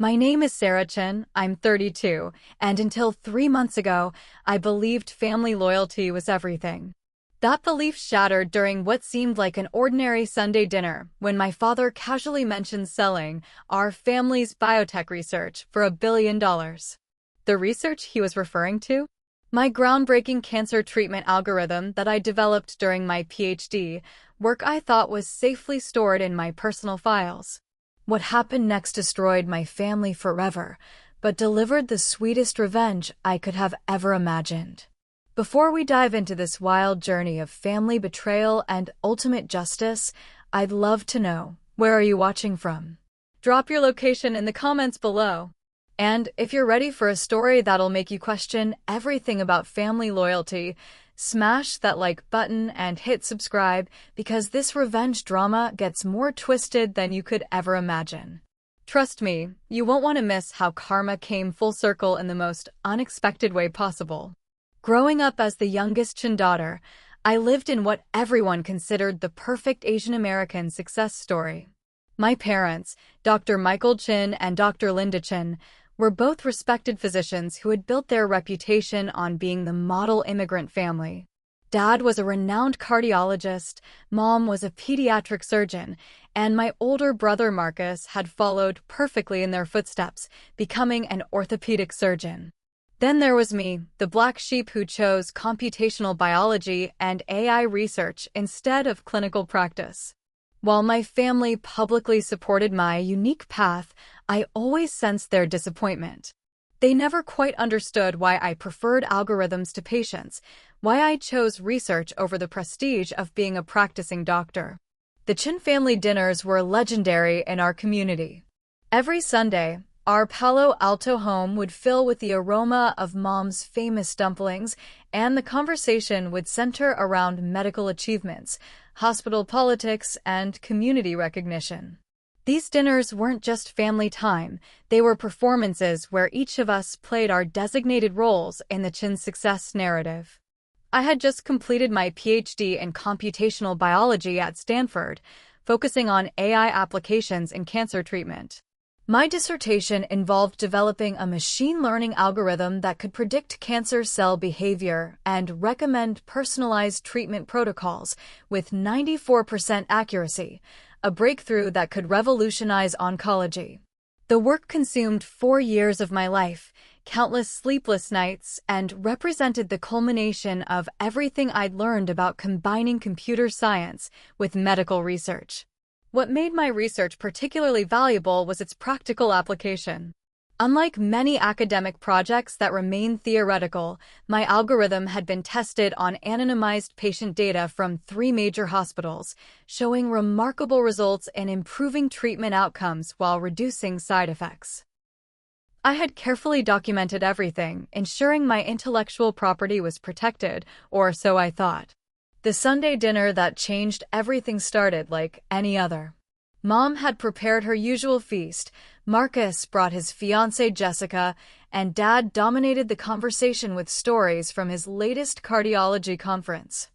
My name is Sarah Chin, I'm 32, and until 3 months ago, I believed family loyalty was everything. That belief shattered during what seemed like an ordinary Sunday dinner when my father casually mentioned selling our family's biotech research for $1 billion. The research he was referring to? My groundbreaking cancer treatment algorithm that I developed during my PhD, work I thought was safely stored in my personal files. What happened next destroyed my family forever, but delivered the sweetest revenge I could have ever imagined. Before we dive into this wild journey of family betrayal and ultimate justice, I'd love to know, where are you watching from? Drop your location in the comments below. And if you're ready for a story that'll make you question everything about family loyalty, smash that like button and hit subscribe because this revenge drama gets more twisted than you could ever imagine. Trust me, you won't want to miss how karma came full circle in the most unexpected way possible. Growing up as the youngest Chin daughter, I lived in what everyone considered the perfect Asian American success story. My parents, Dr. Michael Chin and Dr. Linda Chin, were both respected physicians who had built their reputation on being the model immigrant family. Dad was a renowned cardiologist, Mom was a pediatric surgeon, and my older brother Marcus had followed perfectly in their footsteps, becoming an orthopedic surgeon. Then there was me, the black sheep who chose computational biology and AI research instead of clinical practice. While my family publicly supported my unique path, I always sensed their disappointment. They never quite understood why I preferred algorithms to patients, why I chose research over the prestige of being a practicing doctor. The Chin family dinners were legendary in our community. Every Sunday, our Palo Alto home would fill with the aroma of Mom's famous dumplings, and the conversation would center around medical achievements, hospital politics, and community recognition. These dinners weren't just family time, they were performances where each of us played our designated roles in the Chin success narrative. I had just completed my PhD in computational biology at Stanford, focusing on AI applications in cancer treatment. My dissertation involved developing a machine learning algorithm that could predict cancer cell behavior and recommend personalized treatment protocols with 94% accuracy, a breakthrough that could revolutionize oncology. The work consumed 4 years of my life, countless sleepless nights, and represented the culmination of everything I'd learned about combining computer science with medical research. What made my research particularly valuable was its practical application. Unlike many academic projects that remain theoretical, my algorithm had been tested on anonymized patient data from 3 major hospitals, showing remarkable results in improving treatment outcomes while reducing side effects. I had carefully documented everything, ensuring my intellectual property was protected, or so I thought. The Sunday dinner that changed everything started like any other. Mom had prepared her usual feast, Marcus brought his fiancée Jessica, and Dad dominated the conversation with stories from his latest cardiology conference.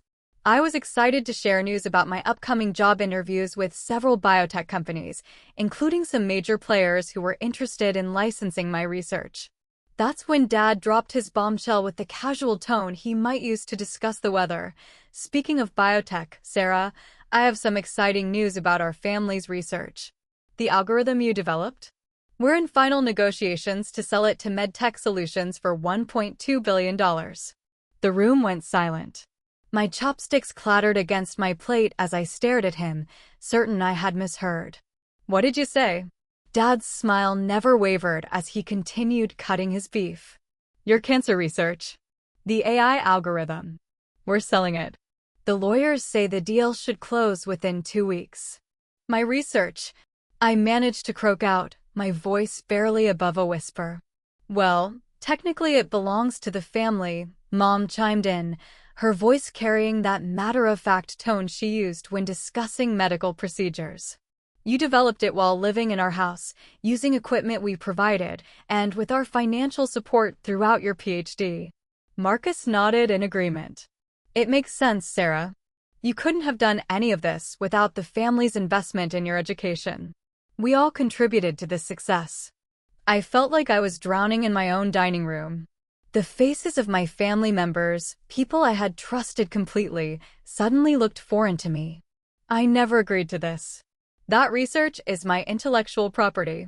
I was excited to share news about my upcoming job interviews with several biotech companies, including some major players who were interested in licensing my research. That's when Dad dropped his bombshell with the casual tone he might use to discuss the weather. Speaking of biotech, Sarah, I have some exciting news about our family's research. The algorithm you developed? We're in final negotiations to sell it to MedTech Solutions for $1.2 billion. The room went silent. My chopsticks clattered against my plate as I stared at him, certain I had misheard. What did you say? Dad's smile never wavered as he continued cutting his beef. Your cancer research. The AI algorithm. We're selling it. The lawyers say the deal should close within 2 weeks. My research. I managed to croak out, my voice barely above a whisper. Well, technically it belongs to the family, Mom chimed in, her voice carrying that matter-of-fact tone she used when discussing medical procedures. You developed it while living in our house, using equipment we provided, and with our financial support throughout your PhD. Marcus nodded in agreement. It makes sense, Sarah. You couldn't have done any of this without the family's investment in your education. We all contributed to this success. I felt like I was drowning in my own dining room. The faces of my family members, people I had trusted completely, suddenly looked foreign to me. I never agreed to this. That research is my intellectual property.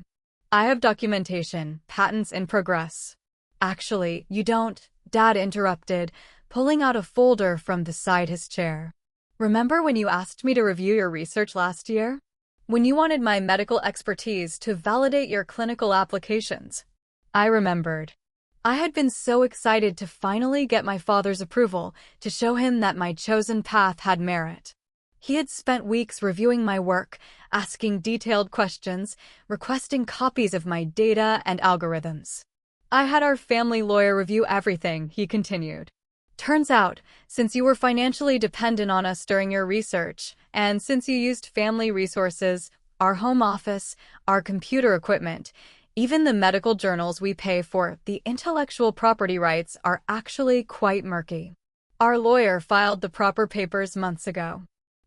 I have documentation, patents in progress. Actually, you don't, Dad interrupted, pulling out a folder from beside his chair. Remember when you asked me to review your research last year? When you wanted my medical expertise to validate your clinical applications? I remembered. I had been so excited to finally get my father's approval, to show him that my chosen path had merit. He had spent weeks reviewing my work, asking detailed questions, requesting copies of my data and algorithms. I had our family lawyer review everything, he continued. Turns out, since you were financially dependent on us during your research, and since you used family resources, our home office, our computer equipment, even the medical journals we pay for, the intellectual property rights are actually quite murky. Our lawyer filed the proper papers months ago.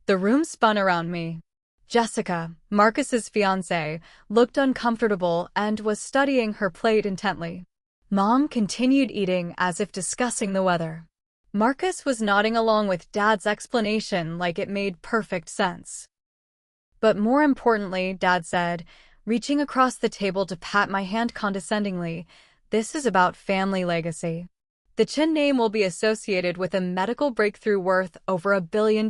The room spun around me. Jessica, Marcus's fiancée, looked uncomfortable and was studying her plate intently. Mom continued eating as if discussing the weather. Marcus was nodding along with Dad's explanation like it made perfect sense. But more importantly, Dad said, reaching across the table to pat my hand condescendingly, this is about family legacy. The Chin name will be associated with a medical breakthrough worth over $1 billion.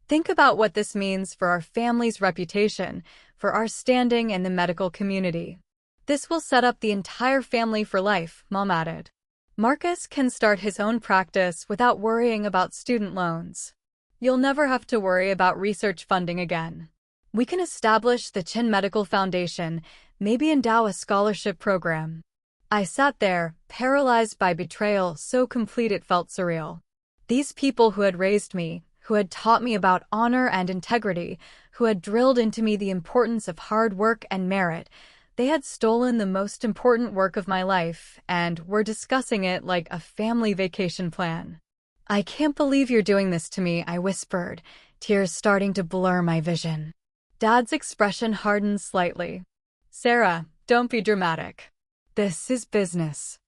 Think about what this means for our family's reputation, for our standing in the medical community. This will set up the entire family for life, Mom added. Marcus can start his own practice without worrying about student loans. You'll never have to worry about research funding again. We can establish the Chin Medical Foundation, maybe endow a scholarship program. I sat there, paralyzed by betrayal so complete it felt surreal. These people who had raised me, who had taught me about honor and integrity, who had drilled into me the importance of hard work and merit, they had stolen the most important work of my life and were discussing it like a family vacation plan. I can't believe you're doing this to me, I whispered, tears starting to blur my vision. Dad's expression hardened slightly. Sarah, don't be dramatic. This is business.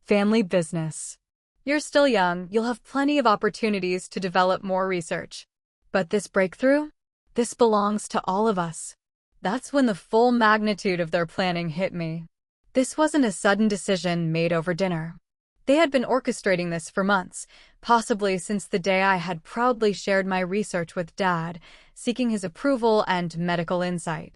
Family business. You're still young, you'll have plenty of opportunities to develop more research. But this breakthrough? This belongs to all of us. That's when the full magnitude of their planning hit me. This wasn't a sudden decision made over dinner. They had been orchestrating this for months, possibly since the day I had proudly shared my research with Dad, seeking his approval and medical insight.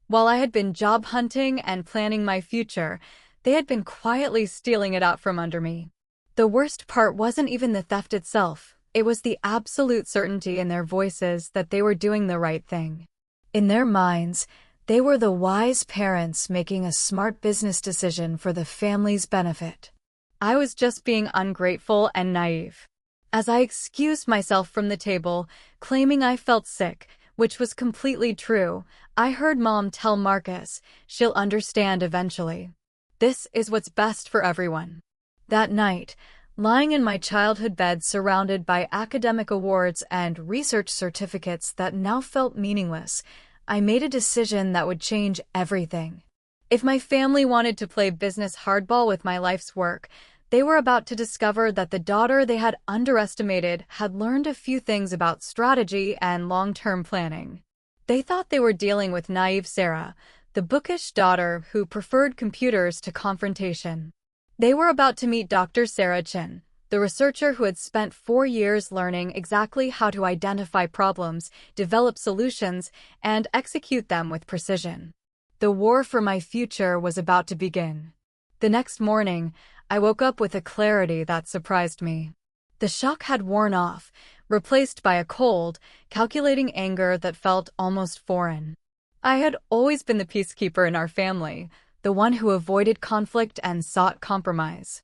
While I had been job hunting and planning my future, they had been quietly stealing it out from under me. The worst part wasn't even the theft itself, it was the absolute certainty in their voices that they were doing the right thing. In their minds, they were the wise parents making a smart business decision for the family's benefit. I was just being ungrateful and naive. As I excused myself from the table, claiming I felt sick, which was completely true, I heard Mom tell Marcus, she'll understand eventually. This is what's best for everyone. That night, lying in my childhood bed surrounded by academic awards and research certificates that now felt meaningless, I made a decision that would change everything. If my family wanted to play business hardball with my life's work, they were about to discover that the daughter they had underestimated had learned a few things about strategy and long-term planning. They thought they were dealing with naive Sarah, the bookish daughter who preferred computers to confrontation. They were about to meet Dr. Sarah Chin, the researcher who had spent 4 years learning exactly how to identify problems, develop solutions, and execute them with precision. The war for my future was about to begin. The next morning, I woke up with a clarity that surprised me. The shock had worn off, replaced by a cold, calculating anger that felt almost foreign. I had always been the peacekeeper in our family, the one who avoided conflict and sought compromise.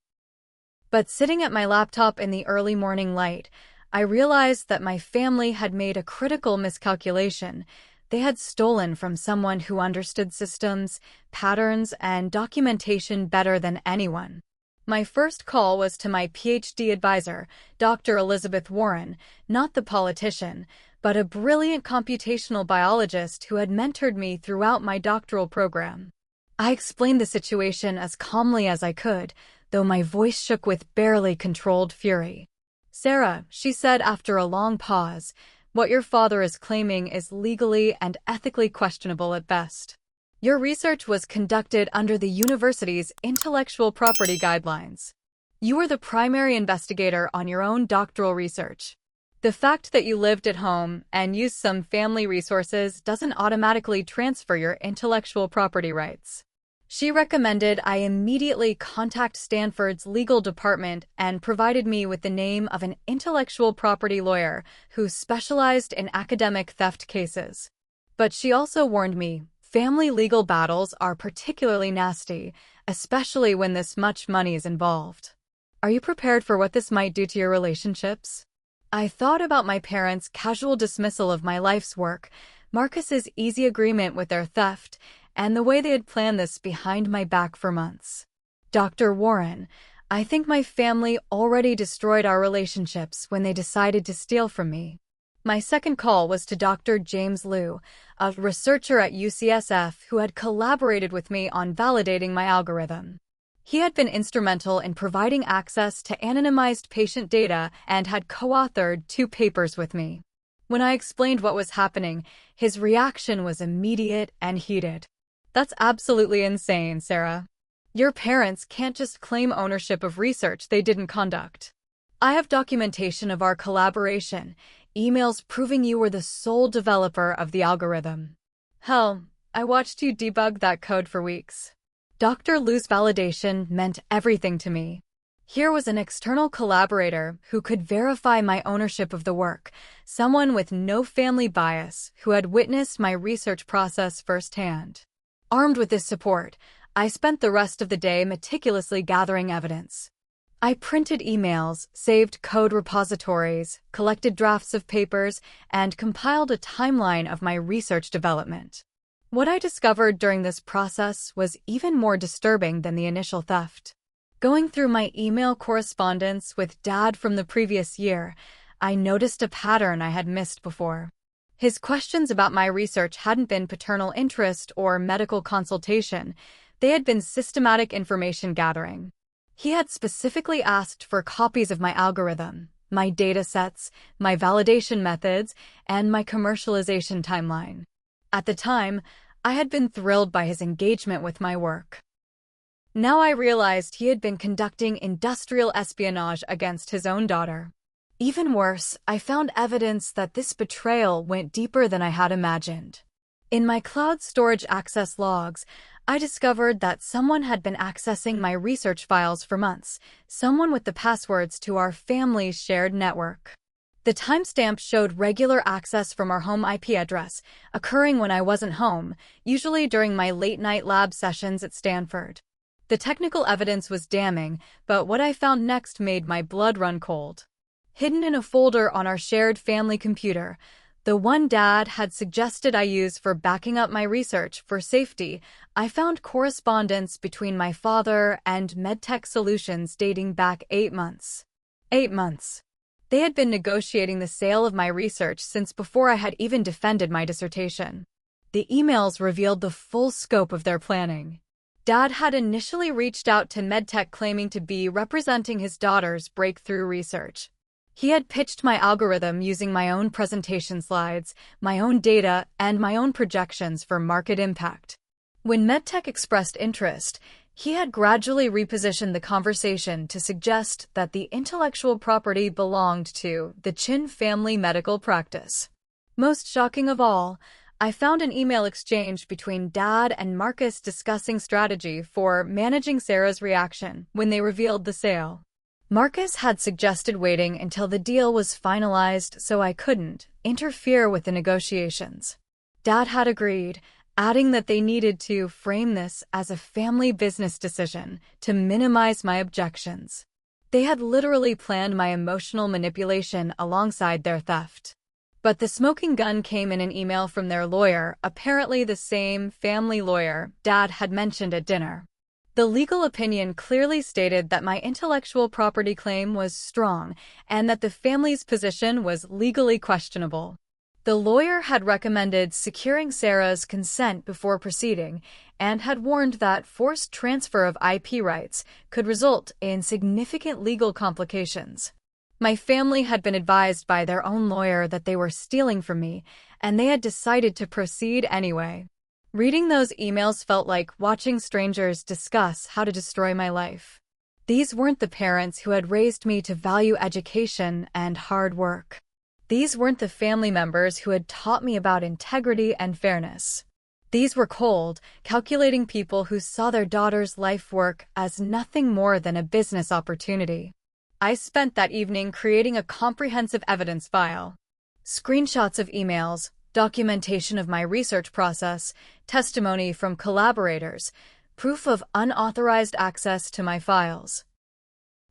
But sitting at my laptop in the early morning light, I realized that my family had made a critical miscalculation. They had stolen from someone who understood systems, patterns, and documentation better than anyone. My first call was to my PhD advisor, Dr. Elizabeth Warren, not the politician, but a brilliant computational biologist who had mentored me throughout my doctoral program. I explained the situation as calmly as I could, though my voice shook with barely controlled fury. "Sarah," she said after a long pause, "what your father is claiming is legally and ethically questionable at best. Your research was conducted under the university's intellectual property guidelines. You were the primary investigator on your own doctoral research. The fact that you lived at home and used some family resources doesn't automatically transfer your intellectual property rights." She recommended I immediately contact Stanford's legal department and provided me with the name of an intellectual property lawyer who specialized in academic theft cases. But she also warned me, family legal battles are particularly nasty, especially when this much money is involved. Are you prepared for what this might do to your relationships? I thought about my parents' casual dismissal of my life's work, Marcus's easy agreement with their theft, and the way they had planned this behind my back for months. Dr. Warren, I think my family already destroyed our relationships when they decided to steal from me. My second call was to Dr. James Liu, a researcher at UCSF who had collaborated with me on validating my algorithm. He had been instrumental in providing access to anonymized patient data and had co-authored 2 papers with me. When I explained what was happening, his reaction was immediate and heated. "That's absolutely insane, Sarah. Your parents can't just claim ownership of research they didn't conduct. I have documentation of our collaboration, emails proving you were the sole developer of the algorithm. Hell, I watched you debug that code for weeks." Dr. Liu's validation meant everything to me. Here was an external collaborator who could verify my ownership of the work, someone with no family bias who had witnessed my research process firsthand. Armed with this support, I spent the rest of the day meticulously gathering evidence. I printed emails, saved code repositories, collected drafts of papers, and compiled a timeline of my research development. What I discovered during this process was even more disturbing than the initial theft. Going through my email correspondence with Dad from the previous year, I noticed a pattern I had missed before. His questions about my research hadn't been paternal interest or medical consultation. They had been systematic information gathering. He had specifically asked for copies of my algorithm, my data sets, my validation methods, and my commercialization timeline. At the time, I had been thrilled by his engagement with my work. Now I realized he had been conducting industrial espionage against his own daughter. Even worse, I found evidence that this betrayal went deeper than I had imagined. In my cloud storage access logs, I discovered that someone had been accessing my research files for months, someone with the passwords to our family's shared network. The timestamp showed regular access from our home IP address, occurring when I wasn't home, usually during my late-night lab sessions at Stanford. The technical evidence was damning, but what I found next made my blood run cold. Hidden in a folder on our shared family computer, the one Dad had suggested I use for backing up my research for safety, I found correspondence between my father and MedTech Solutions dating back 8 months. 8 months. They had been negotiating the sale of my research since before I had even defended my dissertation. The emails revealed the full scope of their planning. Dad had initially reached out to MedTech claiming to be representing his daughter's breakthrough research. He had pitched my algorithm using my own presentation slides, my own data, and my own projections for market impact. When MedTech expressed interest, he had gradually repositioned the conversation to suggest that the intellectual property belonged to the Chin family medical practice. Most shocking of all, I found an email exchange between Dad and Marcus discussing strategy for managing Sarah's reaction when they revealed the sale. Marcus had suggested waiting until the deal was finalized so I couldn't interfere with the negotiations. Dad had agreed, adding that they needed to frame this as a family business decision to minimize my objections. They had literally planned my emotional manipulation alongside their theft. But the smoking gun came in an email from their lawyer, apparently the same family lawyer Dad had mentioned at dinner. The legal opinion clearly stated that my intellectual property claim was strong and that the family's position was legally questionable. The lawyer had recommended securing Sarah's consent before proceeding and had warned that forced transfer of IP rights could result in significant legal complications. My family had been advised by their own lawyer that they were stealing from me, and they had decided to proceed anyway. Reading those emails felt like watching strangers discuss how to destroy my life. These weren't the parents who had raised me to value education and hard work. These weren't the family members who had taught me about integrity and fairness. These were cold, calculating people who saw their daughter's life work as nothing more than a business opportunity. I spent that evening creating a comprehensive evidence file. Screenshots of emails, documentation of my research process, testimony from collaborators, proof of unauthorized access to my files.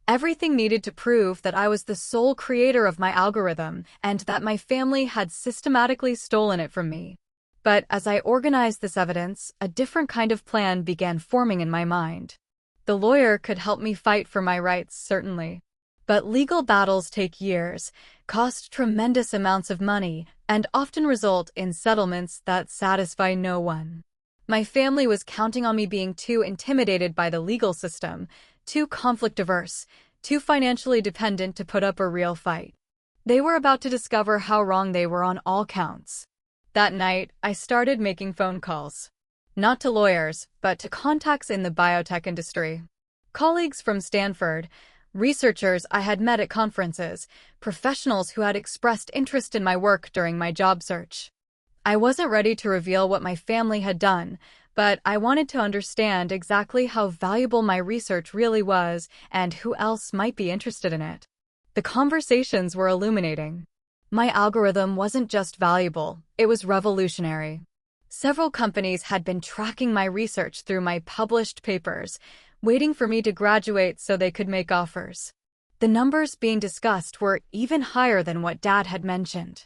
Everything needed to prove that I was the sole creator of my algorithm and that my family had systematically stolen it from me. But as I organized this evidence, a different kind of plan began forming in my mind. The lawyer could help me fight for my rights, certainly. But legal battles take years, cost tremendous amounts of money, and often result in settlements that satisfy no one. My family was counting on me being too intimidated by the legal system, too conflict-averse, too financially dependent to put up a real fight. They were about to discover how wrong they were on all counts. That night, I started making phone calls. Not to lawyers, but to contacts in the biotech industry. Colleagues from Stanford, researchers I had met at conferences, professionals who had expressed interest in my work during my job search. I wasn't ready to reveal what my family had done, but I wanted to understand exactly how valuable my research really was and who else might be interested in it. The conversations were illuminating. My algorithm wasn't just valuable, it was revolutionary. Several companies had been tracking my research through my published papers, waiting for me to graduate so they could make offers. The numbers being discussed were even higher than what Dad had mentioned.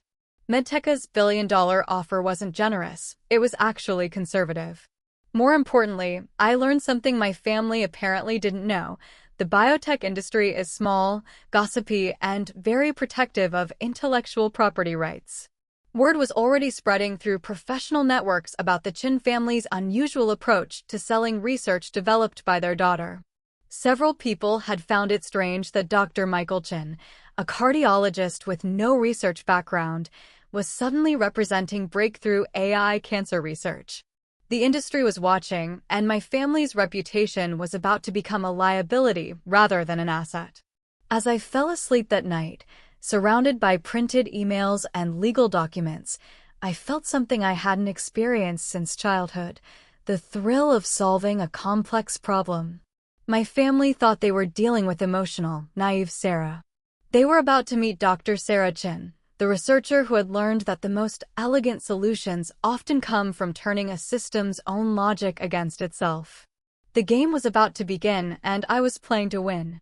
MedTech's billion-dollar offer wasn't generous, it was actually conservative. More importantly, I learned something my family apparently didn't know. The biotech industry is small, gossipy, and very protective of intellectual property rights. Word was already spreading through professional networks about the Chin family's unusual approach to selling research developed by their daughter. Several people had found it strange that Dr. Michael Chin, a cardiologist with no research background, was suddenly representing breakthrough AI cancer research. The industry was watching, and my family's reputation was about to become a liability rather than an asset. As I fell asleep that night, surrounded by printed emails and legal documents, I felt something I hadn't experienced since childhood, the thrill of solving a complex problem. My family thought they were dealing with emotional, naive Sarah. They were about to meet Dr. Sarah Chin, the researcher who had learned that the most elegant solutions often come from turning a system's own logic against itself. The game was about to begin, and I was playing to win.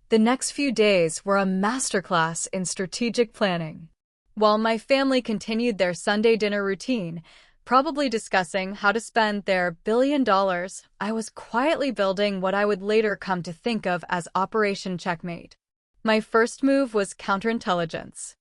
The next few days were a masterclass in strategic planning. While my family continued their Sunday dinner routine, probably discussing how to spend their $1 billion, I was quietly building what I would later come to think of as Operation Checkmate. My first move was counterintelligence.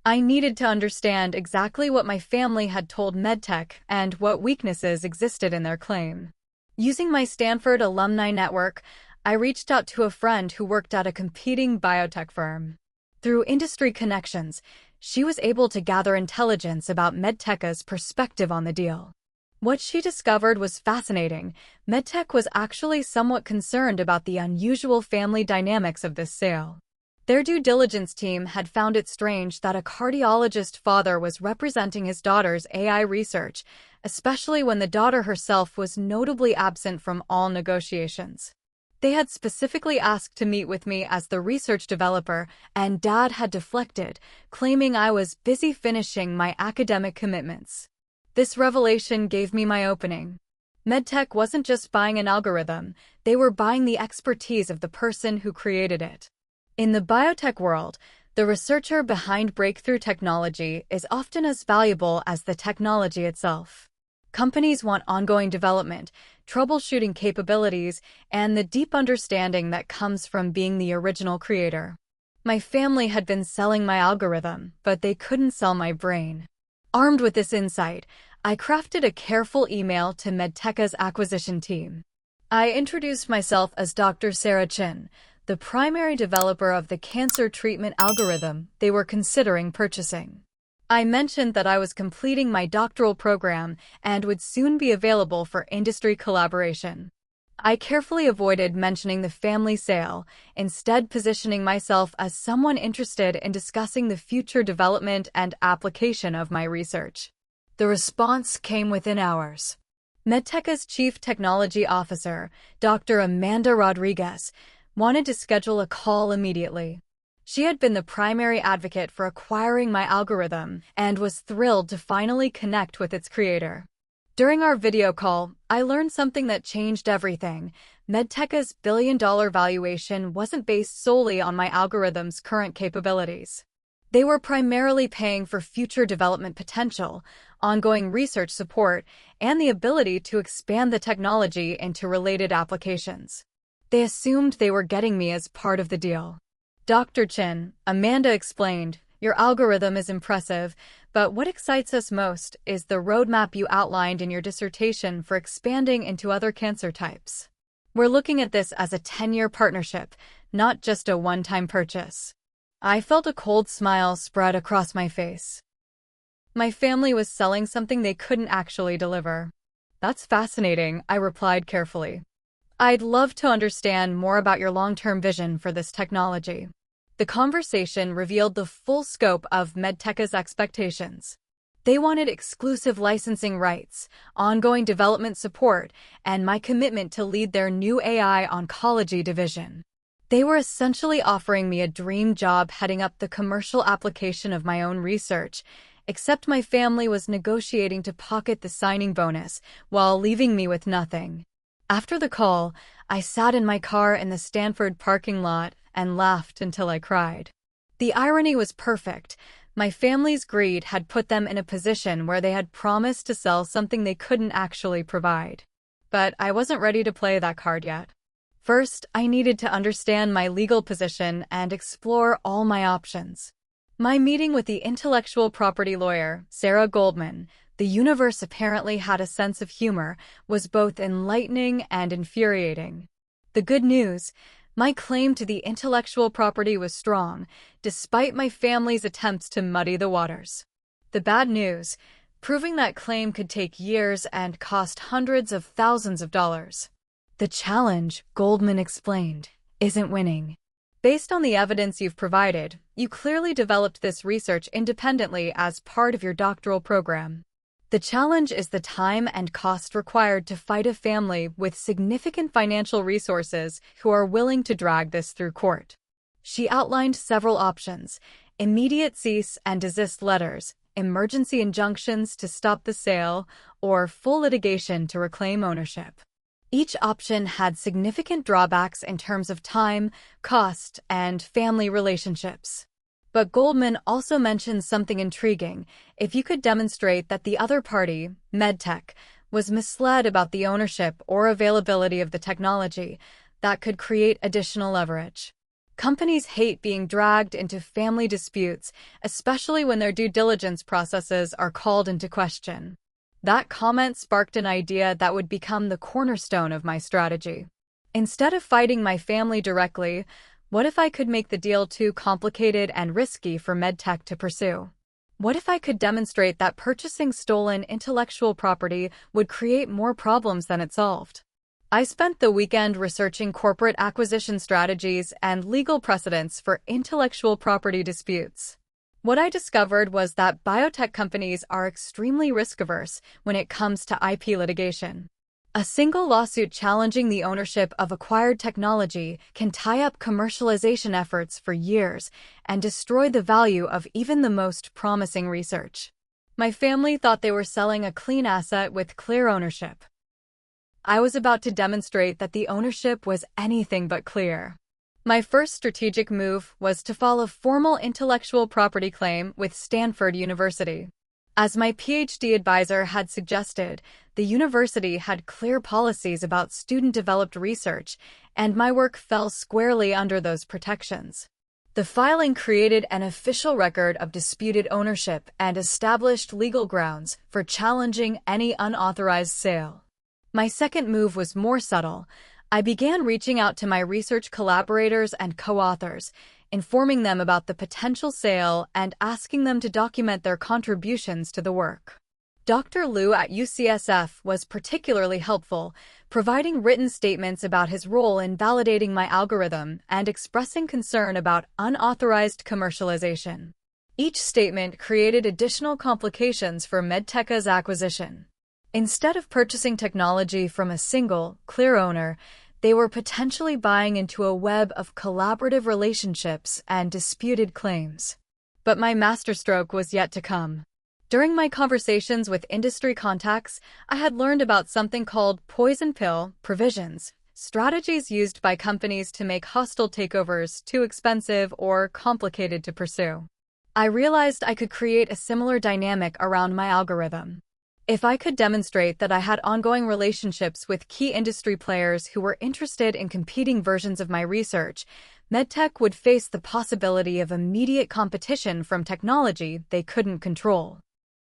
I needed to understand exactly what my family had told MedTech and what weaknesses existed in their claim. Using my Stanford alumni network, I reached out to a friend who worked at a competing biotech firm. Through industry connections, she was able to gather intelligence about MedTech's perspective on the deal. What she discovered was fascinating. MedTech was actually somewhat concerned about the unusual family dynamics of this sale. Their due diligence team had found it strange that a cardiologist father was representing his daughter's AI research, especially when the daughter herself was notably absent from all negotiations. They had specifically asked to meet with me as the research developer, and Dad had deflected, claiming I was busy finishing my academic commitments. This revelation gave me my opening. MedTech wasn't just buying an algorithm, they were buying the expertise of the person who created it. In the biotech world, the researcher behind breakthrough technology is often as valuable as the technology itself. Companies want ongoing development, troubleshooting capabilities, and the deep understanding that comes from being the original creator. My family had been selling my algorithm, but they couldn't sell my brain. Armed with this insight, I crafted a careful email to MedTech's acquisition team. I introduced myself as Dr. Sarah Chin, the primary developer of the cancer treatment algorithm they were considering purchasing. I mentioned that I was completing my doctoral program and would soon be available for industry collaboration. I carefully avoided mentioning the family sale, instead positioning myself as someone interested in discussing the future development and application of my research. The response came within hours. MedTech's Chief Technology Officer, Dr. Amanda Rodriguez, wanted to schedule a call immediately. She had been the primary advocate for acquiring my algorithm and was thrilled to finally connect with its creator. During our video call, I learned something that changed everything. MedTech's billion-dollar valuation wasn't based solely on my algorithm's current capabilities. They were primarily paying for future development potential, ongoing research support, and the ability to expand the technology into related applications. They assumed they were getting me as part of the deal. Dr. Chin, Amanda explained, your algorithm is impressive, but what excites us most is the roadmap you outlined in your dissertation for expanding into other cancer types. We're looking at this as a 10-year partnership, not just a one-time purchase. I felt a cold smile spread across my face. My family was selling something they couldn't actually deliver. That's fascinating, I replied carefully. I'd love to understand more about your long-term vision for this technology. The conversation revealed the full scope of MedTech's expectations. They wanted exclusive licensing rights, ongoing development support, and my commitment to lead their new AI oncology division. They were essentially offering me a dream job heading up the commercial application of my own research, except my family was negotiating to pocket the signing bonus while leaving me with nothing. After the call, I sat in my car in the Stanford parking lot and laughed until I cried. The irony was perfect. My family's greed had put them in a position where they had promised to sell something they couldn't actually provide. But I wasn't ready to play that card yet. First, I needed to understand my legal position and explore all my options. My meeting with the intellectual property lawyer, Sarah Goldman, the universe apparently had a sense of humor, was both enlightening and infuriating. The good news: my claim to the intellectual property was strong, despite my family's attempts to muddy the waters. The bad news: proving that claim could take years and cost hundreds of thousands of dollars. The challenge, Goldman explained, isn't winning. Based on the evidence you've provided, you clearly developed this research independently as part of your doctoral program. The challenge is the time and cost required to fight a family with significant financial resources who are willing to drag this through court. She outlined several options: immediate cease and desist letters, emergency injunctions to stop the sale, or full litigation to reclaim ownership. Each option had significant drawbacks in terms of time, cost, and family relationships. But Goldman also mentioned something intriguing: if you could demonstrate that the other party, MedTech, was misled about the ownership or availability of the technology, that could create additional leverage. Companies hate being dragged into family disputes, especially when their due diligence processes are called into question. That comment sparked an idea that would become the cornerstone of my strategy. Instead of fighting my family directly, what if I could make the deal too complicated and risky for MedTech to pursue? What if I could demonstrate that purchasing stolen intellectual property would create more problems than it solved? I spent the weekend researching corporate acquisition strategies and legal precedents for intellectual property disputes. What I discovered was that biotech companies are extremely risk-averse when it comes to IP litigation. A single lawsuit challenging the ownership of acquired technology can tie up commercialization efforts for years and destroy the value of even the most promising research. My family thought they were selling a clean asset with clear ownership. I was about to demonstrate that the ownership was anything but clear. My first strategic move was to file a formal intellectual property claim with Stanford University. As my PhD advisor had suggested, the university had clear policies about student-developed research, and my work fell squarely under those protections. The filing created an official record of disputed ownership and established legal grounds for challenging any unauthorized sale. My second move was more subtle. I began reaching out to my research collaborators and co-authors, informing them about the potential sale and asking them to document their contributions to the work. Dr. Liu at UCSF was particularly helpful, providing written statements about his role in validating my algorithm and expressing concern about unauthorized commercialization. Each statement created additional complications for MedTech's acquisition. Instead of purchasing technology from a single, clear owner, they were potentially buying into a web of collaborative relationships and disputed claims. But my masterstroke was yet to come. During my conversations with industry contacts, I had learned about something called poison pill provisions, strategies used by companies to make hostile takeovers too expensive or complicated to pursue. I realized I could create a similar dynamic around my algorithm. If I could demonstrate that I had ongoing relationships with key industry players who were interested in competing versions of my research, MedTech would face the possibility of immediate competition from technology they couldn't control.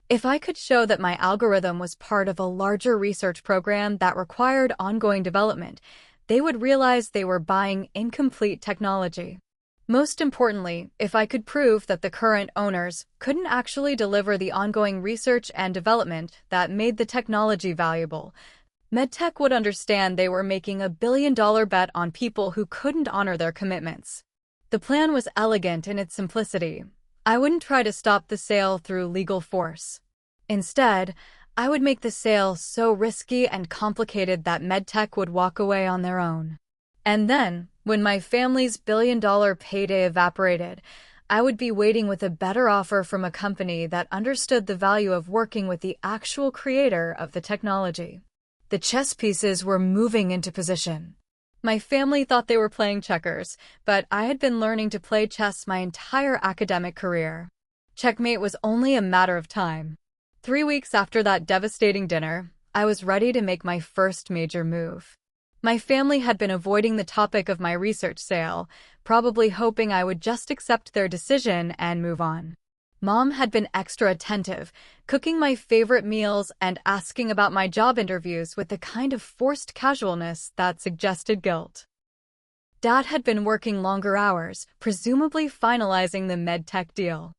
If I could show that my algorithm was part of a larger research program that required ongoing development, they would realize they were buying incomplete technology. Most importantly, if I could prove that the current owners couldn't actually deliver the ongoing research and development that made the technology valuable, MedTech would understand they were making a billion-dollar bet on people who couldn't honor their commitments. The plan was elegant in its simplicity. I wouldn't try to stop the sale through legal force. Instead, I would make the sale so risky and complicated that MedTech would walk away on their own. And then, when my family's billion-dollar payday evaporated, I would be waiting with a better offer from a company that understood the value of working with the actual creator of the technology. The chess pieces were moving into position. My family thought they were playing checkers, but I had been learning to play chess my entire academic career. Checkmate was only a matter of time. 3 weeks after that devastating dinner, I was ready to make my first major move. My family had been avoiding the topic of my research sale, probably hoping I would just accept their decision and move on. Mom had been extra attentive, cooking my favorite meals and asking about my job interviews with the kind of forced casualness that suggested guilt. Dad had been working longer hours, presumably finalizing the MedTech deal.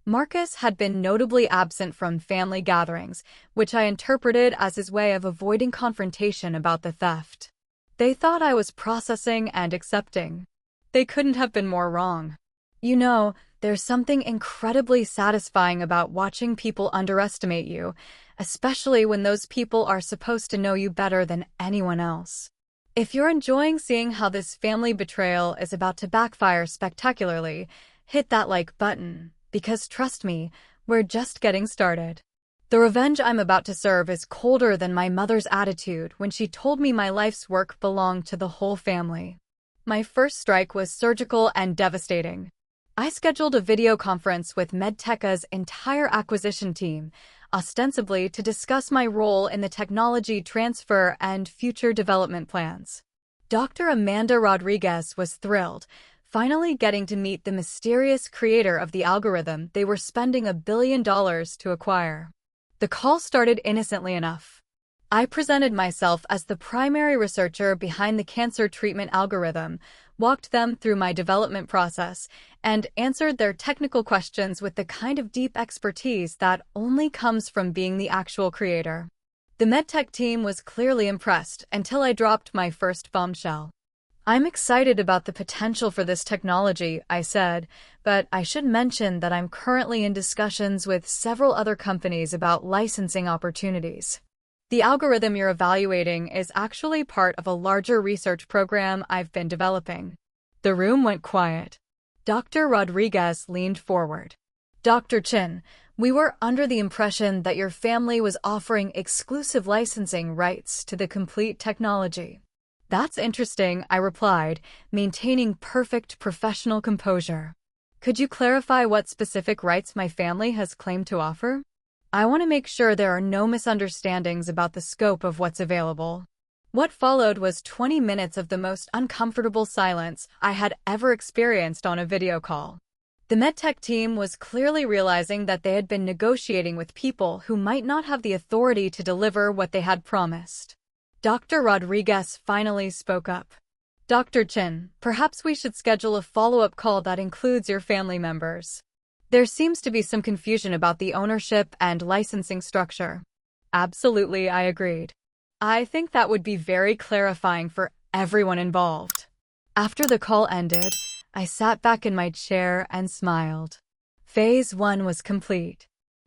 Marcus had been notably absent from family gatherings, which I interpreted as his way of avoiding confrontation about the theft. They thought I was processing and accepting. They couldn't have been more wrong. You know, there's something incredibly satisfying about watching people underestimate you, especially when those people are supposed to know you better than anyone else. If you're enjoying seeing how this family betrayal is about to backfire spectacularly, hit that like button, because trust me, we're just getting started. The revenge I'm about to serve is colder than my mother's attitude when she told me my life's work belonged to the whole family. My first strike was surgical and devastating. I scheduled a video conference with MedTech's entire acquisition team, ostensibly to discuss my role in the technology transfer and future development plans. Dr. Amanda Rodriguez was thrilled, finally getting to meet the mysterious creator of the algorithm they were spending $1 billion to acquire. The call started innocently enough. I presented myself as the primary researcher behind the cancer treatment algorithm, walked them through my development process, and answered their technical questions with the kind of deep expertise that only comes from being the actual creator. The MedTech team was clearly impressed until I dropped my first bombshell. I'm excited about the potential for this technology, I said, but I should mention that I'm currently in discussions with several other companies about licensing opportunities. The algorithm you're evaluating is actually part of a larger research program I've been developing. The room went quiet. Dr. Rodriguez leaned forward. Dr. Chin, we were under the impression that your family was offering exclusive licensing rights to the complete technology. That's interesting, I replied, maintaining perfect professional composure. Could you clarify what specific rights my family has claimed to offer? I want to make sure there are no misunderstandings about the scope of what's available. What followed was 20 minutes of the most uncomfortable silence I had ever experienced on a video call. The MedTech team was clearly realizing that they had been negotiating with people who might not have the authority to deliver what they had promised. Dr. Rodriguez finally spoke up. Dr. Chin, perhaps we should schedule a follow-up call that includes your family members. There seems to be some confusion about the ownership and licensing structure. Absolutely, I agreed. I think that would be very clarifying for everyone involved. After the call ended, I sat back in my chair and smiled. Phase 1 was complete.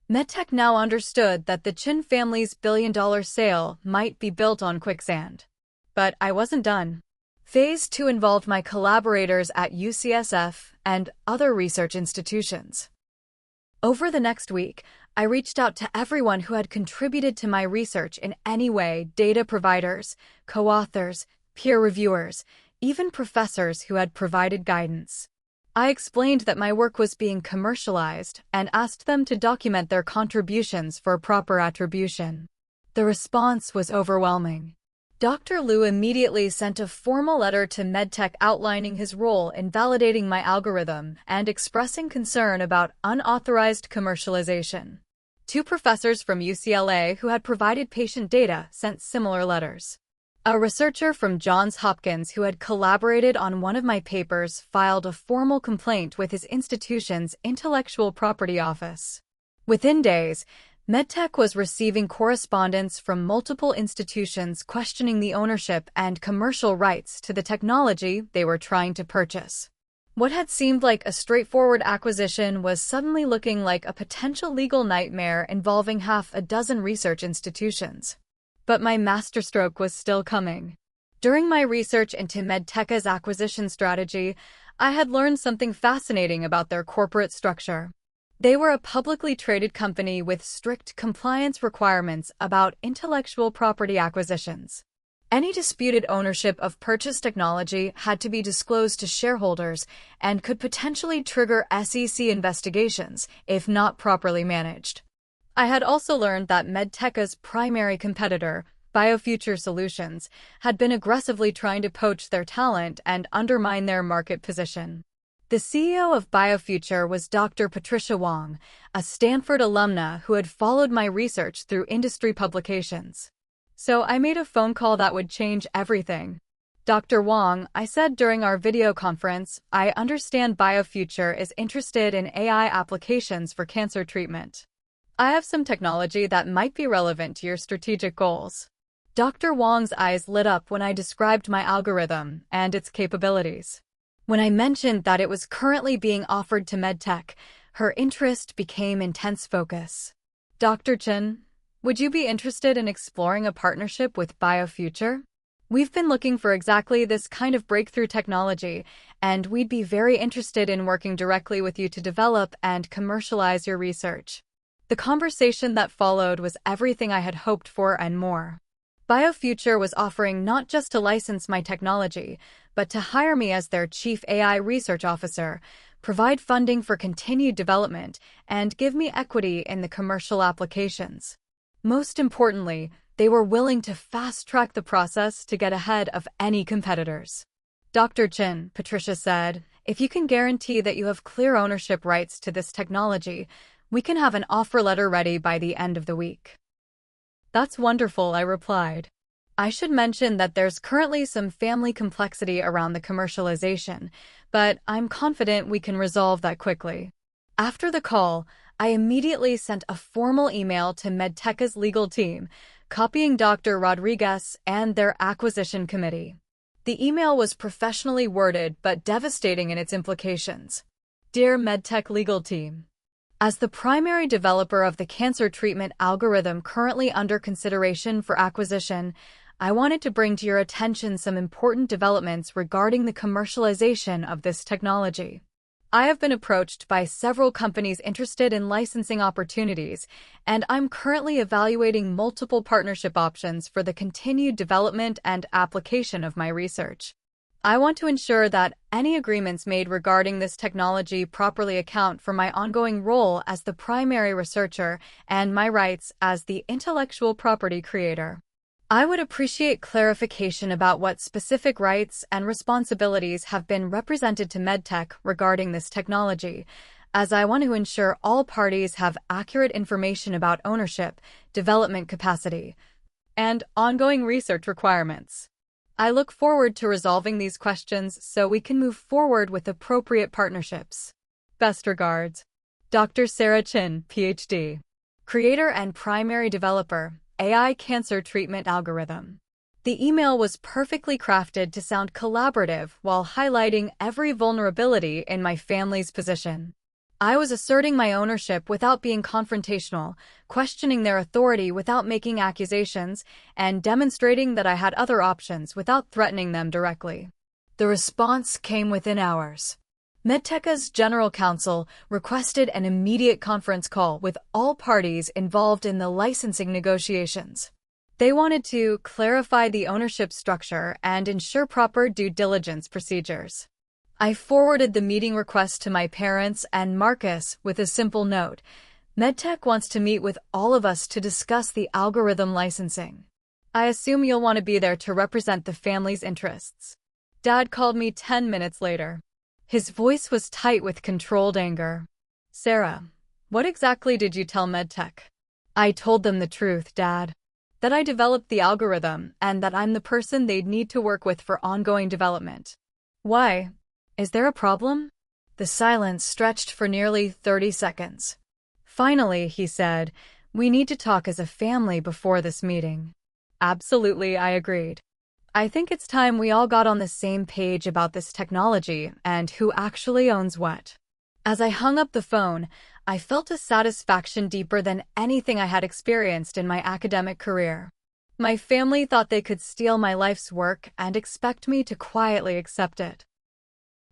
MedTech now understood that the Chin family's billion-dollar sale might be built on quicksand. But I wasn't done. Phase 2 involved my collaborators at UCSF and other research institutions. Over the next week, I reached out to everyone who had contributed to my research in any way: data providers, co-authors, peer reviewers, even professors who had provided guidance. I explained that my work was being commercialized and asked them to document their contributions for proper attribution. The response was overwhelming. Dr. Liu immediately sent a formal letter to MedTech outlining his role in validating my algorithm and expressing concern about unauthorized commercialization. 2 professors from UCLA who had provided patient data sent similar letters. A researcher from Johns Hopkins who had collaborated on one of my papers filed a formal complaint with his institution's intellectual property office. Within days, MedTech was receiving correspondence from multiple institutions questioning the ownership and commercial rights to the technology they were trying to purchase. What had seemed like a straightforward acquisition was suddenly looking like a potential legal nightmare involving half a dozen research institutions. But my masterstroke was still coming. During my research into MedTech's acquisition strategy, I had learned something fascinating about their corporate structure. They were a publicly traded company with strict compliance requirements about intellectual property acquisitions. Any disputed ownership of purchased technology had to be disclosed to shareholders and could potentially trigger SEC investigations if not properly managed. I had also learned that MedTech's primary competitor, BioFuture Solutions, had been aggressively trying to poach their talent and undermine their market position. The CEO of BioFuture was Dr. Patricia Wong, a Stanford alumna who had followed my research through industry publications. So I made a phone call that would change everything. Dr. Wong, I said during our video conference, I understand BioFuture is interested in AI applications for cancer treatment. I have some technology that might be relevant to your strategic goals. Dr. Wong's eyes lit up when I described my algorithm and its capabilities. When I mentioned that it was currently being offered to MedTech, her interest became intense focus. Dr. Chin, would you be interested in exploring a partnership with BioFuture? We've been looking for exactly this kind of breakthrough technology, and we'd be very interested in working directly with you to develop and commercialize your research. The conversation that followed was everything I had hoped for and more. BioFuture was offering not just to license my technology, but to hire me as their chief AI research officer, provide funding for continued development, and give me equity in the commercial applications. Most importantly, they were willing to fast-track the process to get ahead of any competitors. Dr. Chin, Patricia said, if you can guarantee that you have clear ownership rights to this technology, we can have an offer letter ready by the end of the week. That's wonderful, I replied. I should mention that there's currently some family complexity around the commercialization, but I'm confident we can resolve that quickly. After the call, I immediately sent a formal email to MedTech's legal team, copying Dr. Rodriguez and their acquisition committee. The email was professionally worded but devastating in its implications. Dear MedTech legal team, as the primary developer of the cancer treatment algorithm currently under consideration for acquisition, I wanted to bring to your attention some important developments regarding the commercialization of this technology. I have been approached by several companies interested in licensing opportunities, and I'm currently evaluating multiple partnership options for the continued development and application of my research. I want to ensure that any agreements made regarding this technology properly account for my ongoing role as the primary researcher and my rights as the intellectual property creator. I would appreciate clarification about what specific rights and responsibilities have been represented to MedTech regarding this technology, as I want to ensure all parties have accurate information about ownership, development capacity, and ongoing research requirements. I look forward to resolving these questions so we can move forward with appropriate partnerships. Best regards, Dr. Sarah Chin, PhD, creator and primary developer, AI cancer treatment algorithm. The email was perfectly crafted to sound collaborative while highlighting every vulnerability in my family's position. I was asserting my ownership without being confrontational, questioning their authority without making accusations, and demonstrating that I had other options without threatening them directly. The response came within hours. MedTech's general counsel requested an immediate conference call with all parties involved in the licensing negotiations. They wanted to clarify the ownership structure and ensure proper due diligence procedures. I forwarded the meeting request to my parents and Marcus with a simple note. MedTech wants to meet with all of us to discuss the algorithm licensing. I assume you'll want to be there to represent the family's interests. Dad called me 10 minutes later. His voice was tight with controlled anger. Sarah, what exactly did you tell MedTech? I told them the truth, Dad. That I developed the algorithm and that I'm the person they'd need to work with for ongoing development. Why? Is there a problem? The silence stretched for nearly 30 seconds. Finally, he said, we need to talk as a family before this meeting. Absolutely, I agreed. I think it's time we all got on the same page about this technology and who actually owns what. As I hung up the phone, I felt a satisfaction deeper than anything I had experienced in my academic career. My family thought they could steal my life's work and expect me to quietly accept it.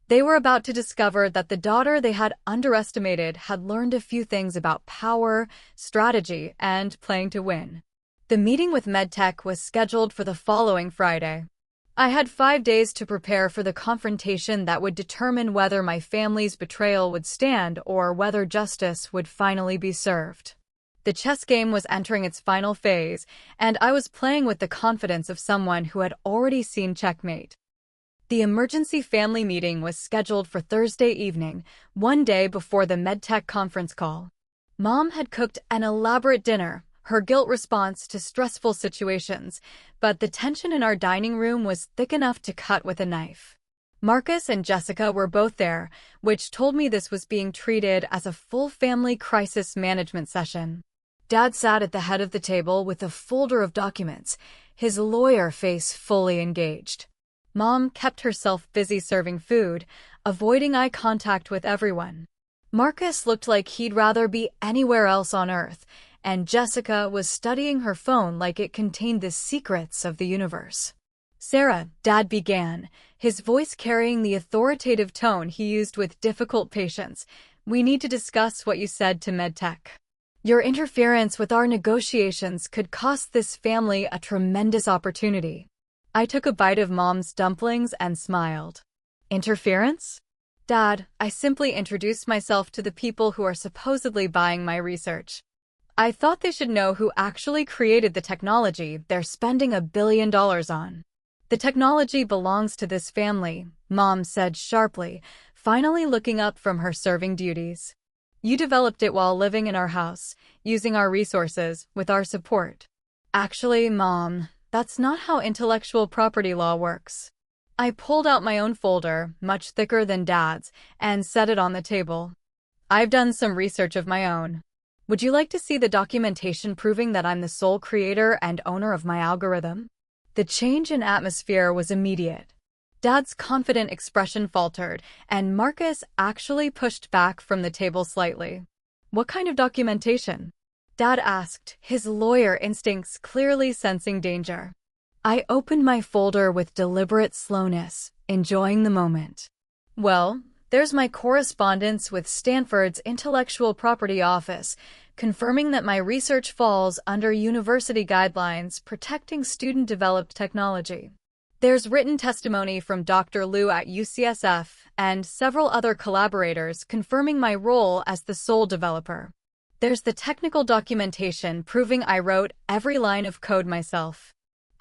They were about to discover that the daughter they had underestimated had learned a few things about power, strategy, and playing to win. The meeting with MedTech was scheduled for the following Friday. I had 5 days to prepare for the confrontation that would determine whether my family's betrayal would stand or whether justice would finally be served. The chess game was entering its final phase, and I was playing with the confidence of someone who had already seen checkmate. The emergency family meeting was scheduled for Thursday evening, one day before the MedTech conference call. Mom had cooked an elaborate dinner, her guilt response to stressful situations, but the tension in our dining room was thick enough to cut with a knife. Marcus and Jessica were both there, which told me this was being treated as a full family crisis management session. Dad sat at the head of the table with a folder of documents, his lawyer face fully engaged. Mom kept herself busy serving food, avoiding eye contact with everyone. Marcus looked like he'd rather be anywhere else on Earth, and Jessica was studying her phone like it contained the secrets of the universe. Sarah, Dad began, his voice carrying the authoritative tone he used with difficult patience. We need to discuss what you said to MedTech. Your interference with our negotiations could cost this family a tremendous opportunity. I took a bite of Mom's dumplings and smiled. Interference? Dad, I simply introduced myself to the people who are supposedly buying my research. I thought they should know who actually created the technology they're spending $1 billion on. The technology belongs to this family, Mom said sharply, finally looking up from her serving duties. You developed it while living in our house, using our resources, with our support. Actually, Mom, that's not how intellectual property law works. I pulled out my own folder, much thicker than Dad's, and set it on the table. I've done some research of my own. Would you like to see the documentation proving that I'm the sole creator and owner of my algorithm? The change in atmosphere was immediate. Dad's confident expression faltered, and Marcus actually pushed back from the table slightly. What kind of documentation? Dad asked, his lawyer instincts clearly sensing danger. I opened my folder with deliberate slowness, enjoying the moment. Well, there's my correspondence with Stanford's Intellectual Property Office, confirming that my research falls under university guidelines protecting student-developed technology. There's written testimony from Dr. Liu at UCSF and several other collaborators confirming my role as the sole developer. There's the technical documentation proving I wrote every line of code myself.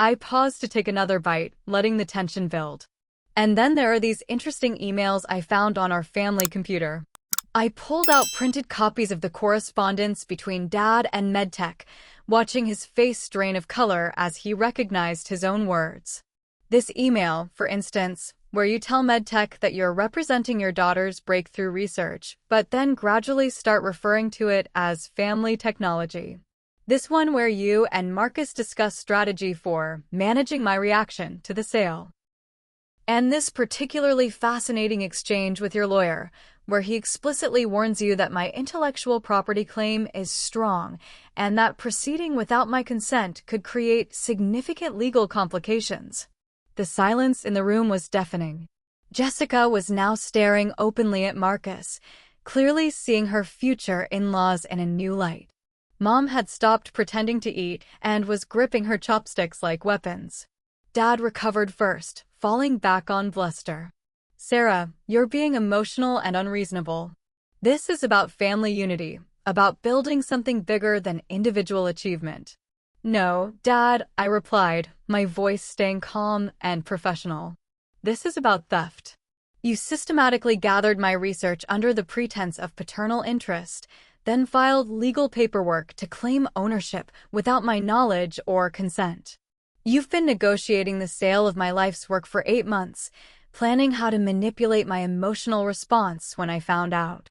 I paused to take another bite, letting the tension build. And then there are these interesting emails I found on our family computer. I pulled out printed copies of the correspondence between Dad and MedTech, watching his face strain of color as he recognized his own words. This email, for instance, where you tell MedTech that you're representing your daughter's breakthrough research, but then gradually start referring to it as family technology. This one where you and Marcus discuss strategy for managing my reaction to the sale. And this particularly fascinating exchange with your lawyer, where he explicitly warns you that my intellectual property claim is strong and that proceeding without my consent could create significant legal complications. The silence in the room was deafening. Jessica was now staring openly at Marcus, clearly seeing her future in-laws in a new light. Mom had stopped pretending to eat and was gripping her chopsticks like weapons. Dad recovered first, falling back on bluster. Sarah, you're being emotional and unreasonable. This is about family unity, about building something bigger than individual achievement. No, Dad, I replied, my voice staying calm and professional. This is about theft. You systematically gathered my research under the pretense of paternal interest, then filed legal paperwork to claim ownership without my knowledge or consent. You've been negotiating the sale of my life's work for 8 months, planning how to manipulate my emotional response when I found out.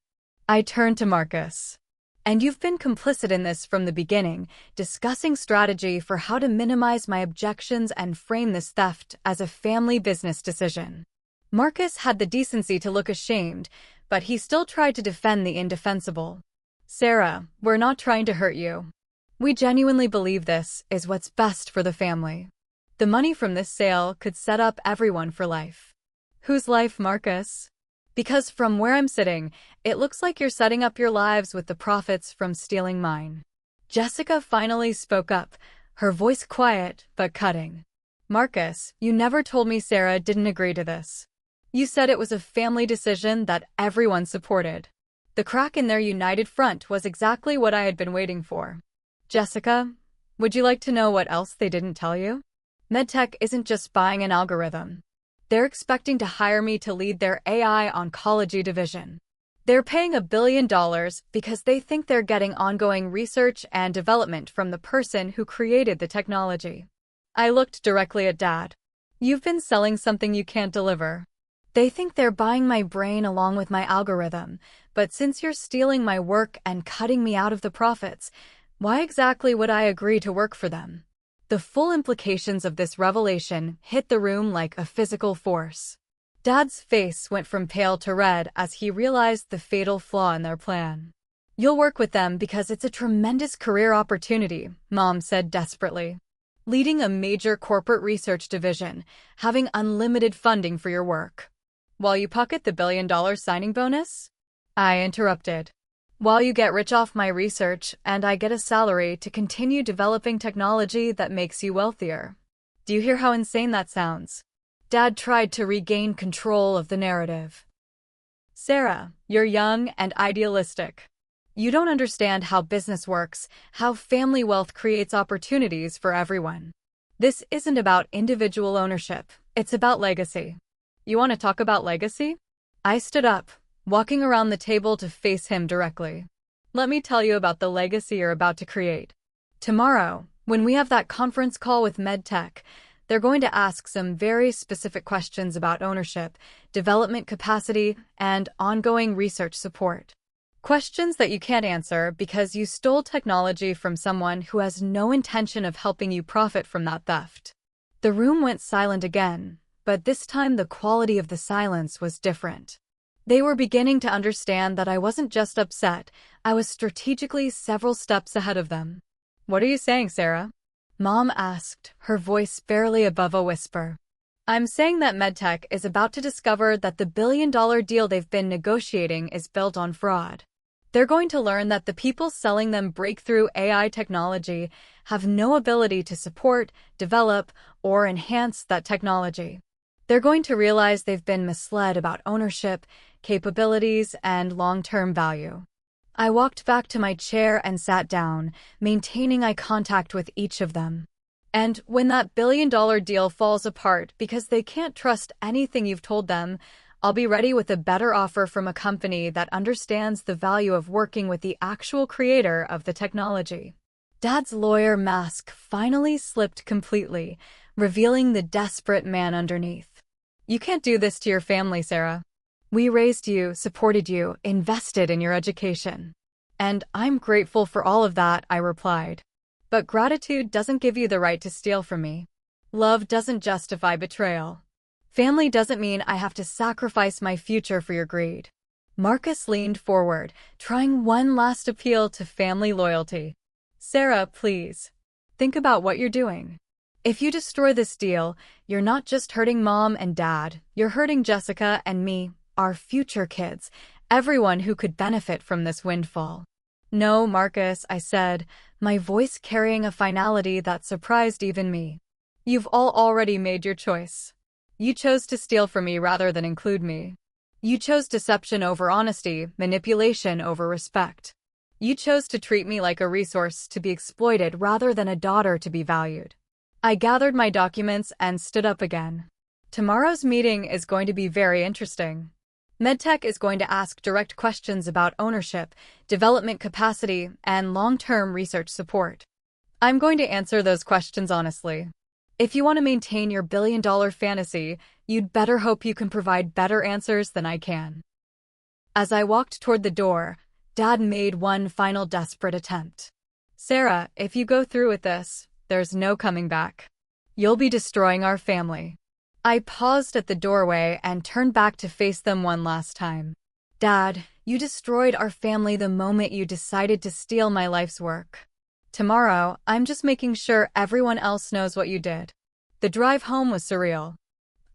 I turned to Marcus. And you've been complicit in this from the beginning, discussing strategy for how to minimize my objections and frame this theft as a family business decision. Marcus had the decency to look ashamed, but he still tried to defend the indefensible. Sarah, we're not trying to hurt you. We genuinely believe this is what's best for the family. The money from this sale could set up everyone for life. Whose life, Marcus? Because from where I'm sitting, it looks like you're setting up your lives with the profits from stealing mine. Jessica finally spoke up, her voice quiet but cutting. Marcus, you never told me Sarah didn't agree to this. You said it was a family decision that everyone supported. The crack in their united front was exactly what I had been waiting for. Jessica, would you like to know what else they didn't tell you? MedTech isn't just buying an algorithm. They're expecting to hire me to lead their AI oncology division. They're paying $1 billion because they think they're getting ongoing research and development from the person who created the technology. I looked directly at Dad. You've been selling something you can't deliver. They think they're buying my brain along with my algorithm, but since you're stealing my work and cutting me out of the profits, why exactly would I agree to work for them? The full implications of this revelation hit the room like a physical force. Dad's face went from pale to red as he realized the fatal flaw in their plan. You'll work with them because it's a tremendous career opportunity, Mom said desperately. Leading a major corporate research division, having unlimited funding for your work. While you pocket the $1 billion signing bonus? I interrupted. While you get rich off my research and I get a salary to continue developing technology that makes you wealthier. Do you hear how insane that sounds? Dad tried to regain control of the narrative. Sarah, you're young and idealistic. You don't understand how business works, how family wealth creates opportunities for everyone. This isn't about individual ownership, it's about legacy. You want to talk about legacy? I stood up, walking around the table to face him directly. Let me tell you about the legacy you're about to create. Tomorrow, when we have that conference call with MedTech, they're going to ask some very specific questions about ownership, development capacity, and ongoing research support. Questions that you can't answer because you stole technology from someone who has no intention of helping you profit from that theft. The room went silent again, but this time the quality of the silence was different. They were beginning to understand that I wasn't just upset, I was strategically several steps ahead of them. What are you saying, Sarah? Mom asked, her voice barely above a whisper. I'm saying that MedTech is about to discover that the $1 billion deal they've been negotiating is built on fraud. They're going to learn that the people selling them breakthrough AI technology have no ability to support, develop, or enhance that technology. They're going to realize they've been misled about ownership, capabilities, and long-term value. I walked back to my chair and sat down, maintaining eye contact with each of them. And when that billion-dollar deal falls apart because they can't trust anything you've told them, I'll be ready with a better offer from a company that understands the value of working with the actual creator of the technology. Dad's lawyer mask finally slipped completely, revealing the desperate man underneath. You can't do this to your family, Sarah. We raised you, supported you, invested in your education. And I'm grateful for all of that, I replied. But gratitude doesn't give you the right to steal from me. Love doesn't justify betrayal. Family doesn't mean I have to sacrifice my future for your greed. Marcus leaned forward, trying one last appeal to family loyalty. Sarah, please. Think about what you're doing. If you destroy this deal, you're not just hurting Mom and Dad, you're hurting Jessica and me, our future kids, everyone who could benefit from this windfall. No, Marcus, I said, my voice carrying a finality that surprised even me. You've all already made your choice. You chose to steal from me rather than include me. You chose deception over honesty, manipulation over respect. You chose to treat me like a resource to be exploited rather than a daughter to be valued. I gathered my documents and stood up again. Tomorrow's meeting is going to be very interesting. MedTech is going to ask direct questions about ownership, development capacity, and long-term research support. I'm going to answer those questions honestly. If you want to maintain your billion-dollar fantasy, you'd better hope you can provide better answers than I can. As I walked toward the door, Dad made one final desperate attempt. Sarah, if you go through with this, there's no coming back. You'll be destroying our family. I paused at the doorway and turned back to face them one last time. Dad, you destroyed our family the moment you decided to steal my life's work. Tomorrow, I'm just making sure everyone else knows what you did. The drive home was surreal.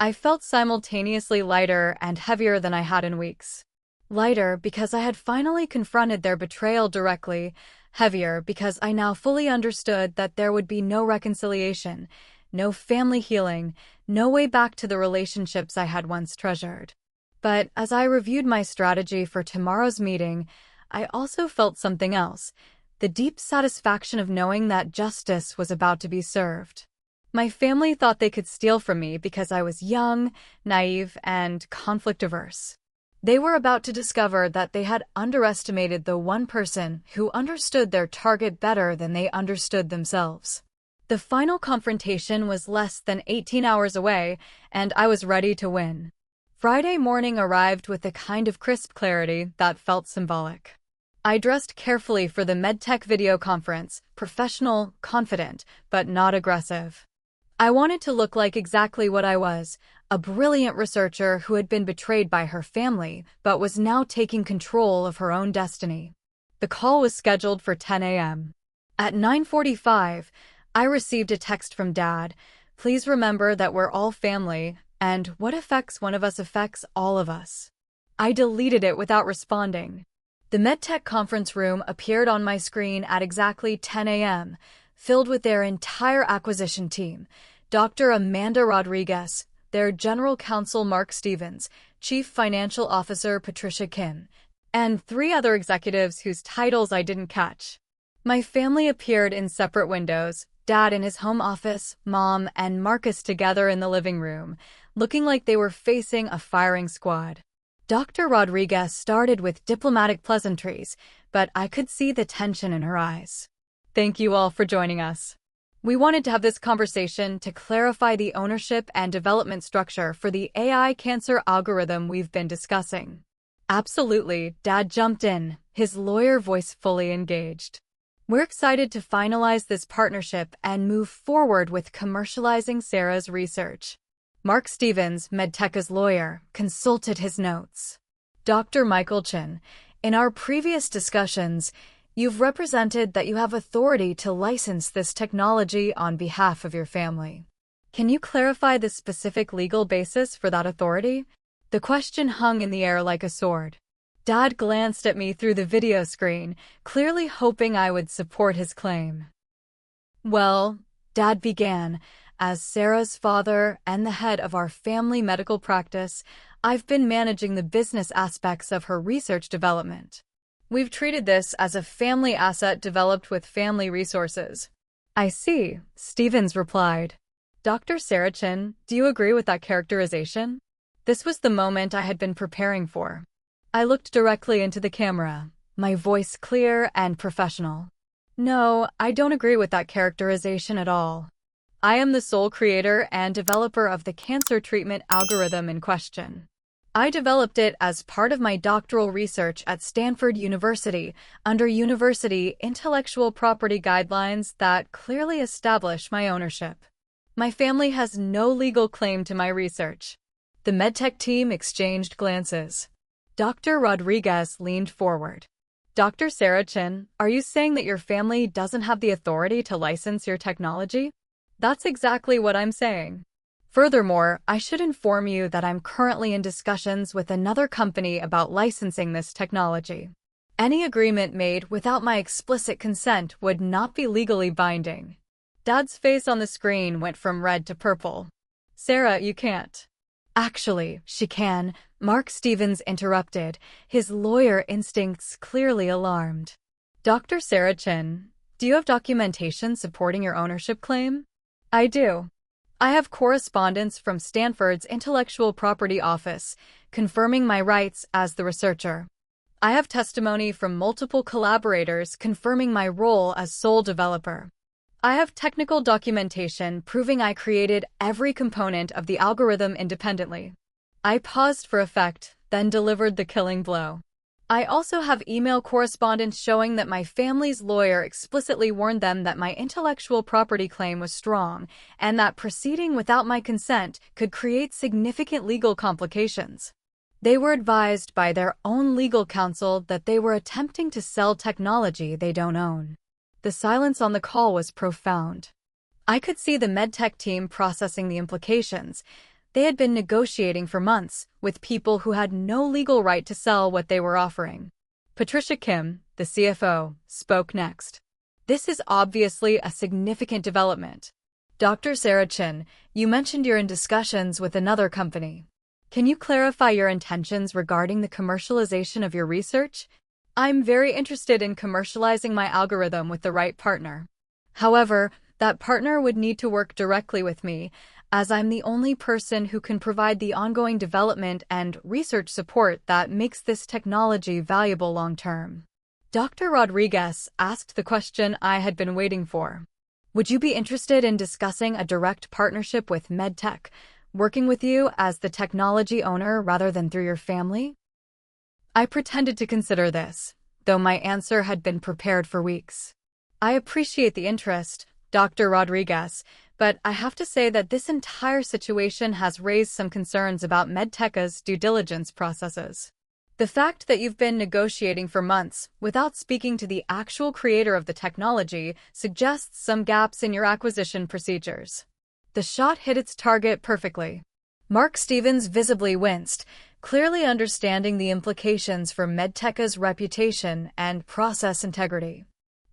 I felt simultaneously lighter and heavier than I had in weeks. Lighter because I had finally confronted their betrayal directly, heavier because I now fully understood that there would be no reconciliation, no family healing, no way back to the relationships I had once treasured. But as I reviewed my strategy for tomorrow's meeting, I also felt something else, the deep satisfaction of knowing that justice was about to be served. My family thought they could steal from me because I was young, naive, and conflict-averse. They were about to discover that they had underestimated the one person who understood their target better than they understood themselves. The final confrontation was less than 18 hours away, and I was ready to win. Friday morning arrived with a kind of crisp clarity that felt symbolic. I dressed carefully for the MedTech video conference, professional, confident, but not aggressive. I wanted to look like exactly what I was, a brilliant researcher who had been betrayed by her family, but was now taking control of her own destiny. The call was scheduled for 10 a.m. At 9:45, I received a text from Dad. Please remember that we're all family, and what affects one of us affects all of us. I deleted it without responding. The MedTech conference room appeared on my screen at exactly 10 a.m., filled with their entire acquisition team, Dr. Amanda Rodriguez, their General Counsel Mark Stevens, Chief Financial Officer Patricia Kim, and 3 other executives whose titles I didn't catch. My family appeared in separate windows, Dad in his home office, Mom and Marcus together in the living room, looking like they were facing a firing squad. Dr. Rodriguez started with diplomatic pleasantries, but I could see the tension in her eyes. Thank you all for joining us. We wanted to have this conversation to clarify the ownership and development structure for the AI cancer algorithm we've been discussing. Absolutely, Dad jumped in, his lawyer voice fully engaged. We're excited to finalize this partnership and move forward with commercializing Sarah's research. Mark Stevens, MedTech's lawyer, consulted his notes. Dr. Michael Chin, in our previous discussions, you've represented that you have authority to license this technology on behalf of your family. Can you clarify the specific legal basis for that authority? The question hung in the air like a sword. Dad glanced at me through the video screen, clearly hoping I would support his claim. Well, Dad began, as Sarah's father and the head of our family medical practice, I've been managing the business aspects of her research development. We've treated this as a family asset developed with family resources. I see, Stevens replied. Dr. Sarachin, do you agree with that characterization? This was the moment I had been preparing for. I looked directly into the camera, my voice clear and professional. No, I don't agree with that characterization at all. I am the sole creator and developer of the cancer treatment algorithm in question. I developed it as part of my doctoral research at Stanford University under university intellectual property guidelines that clearly establish my ownership. My family has no legal claim to my research. The MedTech team exchanged glances. Dr. Rodriguez leaned forward. Dr. Sarachin, are you saying that your family doesn't have the authority to license your technology? That's exactly what I'm saying. Furthermore, I should inform you that I'm currently in discussions with another company about licensing this technology. Any agreement made without my explicit consent would not be legally binding. Dad's face on the screen went from red to purple. Sarah, you can't. Actually, she can, Mark Stevens interrupted, his lawyer instincts clearly alarmed. Dr. Sarachin, do you have documentation supporting your ownership claim? I do. I have correspondence from Stanford's Intellectual Property Office confirming my rights as the researcher. I have testimony from multiple collaborators confirming my role as sole developer. I have technical documentation proving I created every component of the algorithm independently. I paused for effect, then delivered the killing blow. I also have email correspondence showing that my family's lawyer explicitly warned them that my intellectual property claim was strong and that proceeding without my consent could create significant legal complications. They were advised by their own legal counsel that they were attempting to sell technology they don't own. The silence on the call was profound. I could see the MedTech team processing the implications. They had been negotiating for months with people who had no legal right to sell what they were offering. Patricia Kim, the CFO, spoke next. This is obviously a significant development. Dr. Sarachin, you mentioned you're in discussions with another company. Can you clarify your intentions regarding the commercialization of your research? I'm very interested in commercializing my algorithm with the right partner. However, that partner would need to work directly with me, as I'm the only person who can provide the ongoing development and research support that makes this technology valuable long-term. Dr. Rodriguez asked the question I had been waiting for. Would you be interested in discussing a direct partnership with MedTech, working with you as the technology owner rather than through your family? I pretended to consider this, though my answer had been prepared for weeks. I appreciate the interest, Dr. Rodriguez, but I have to say that this entire situation has raised some concerns about MedTech's due diligence processes. The fact that you've been negotiating for months without speaking to the actual creator of the technology suggests some gaps in your acquisition procedures. The shot hit its target perfectly. Mark Stevens visibly winced, clearly understanding the implications for MedTech's reputation and process integrity.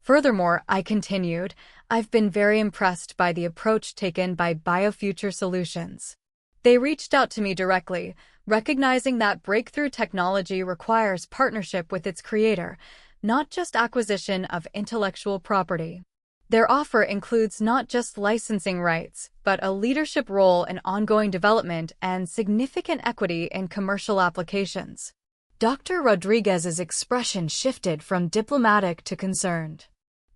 Furthermore, I continued, I've been very impressed by the approach taken by BioFuture Solutions. They reached out to me directly, recognizing that breakthrough technology requires partnership with its creator, not just acquisition of intellectual property. Their offer includes not just licensing rights, but a leadership role in ongoing development and significant equity in commercial applications. Dr. Rodriguez's expression shifted from diplomatic to concerned.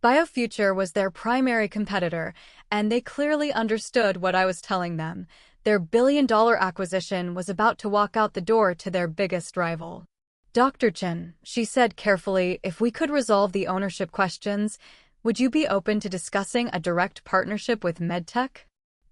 BioFuture was their primary competitor, and they clearly understood what I was telling them. Their billion-dollar acquisition was about to walk out the door to their biggest rival. Dr. Chen, she said carefully, if we could resolve the ownership questions, would you be open to discussing a direct partnership with MedTech?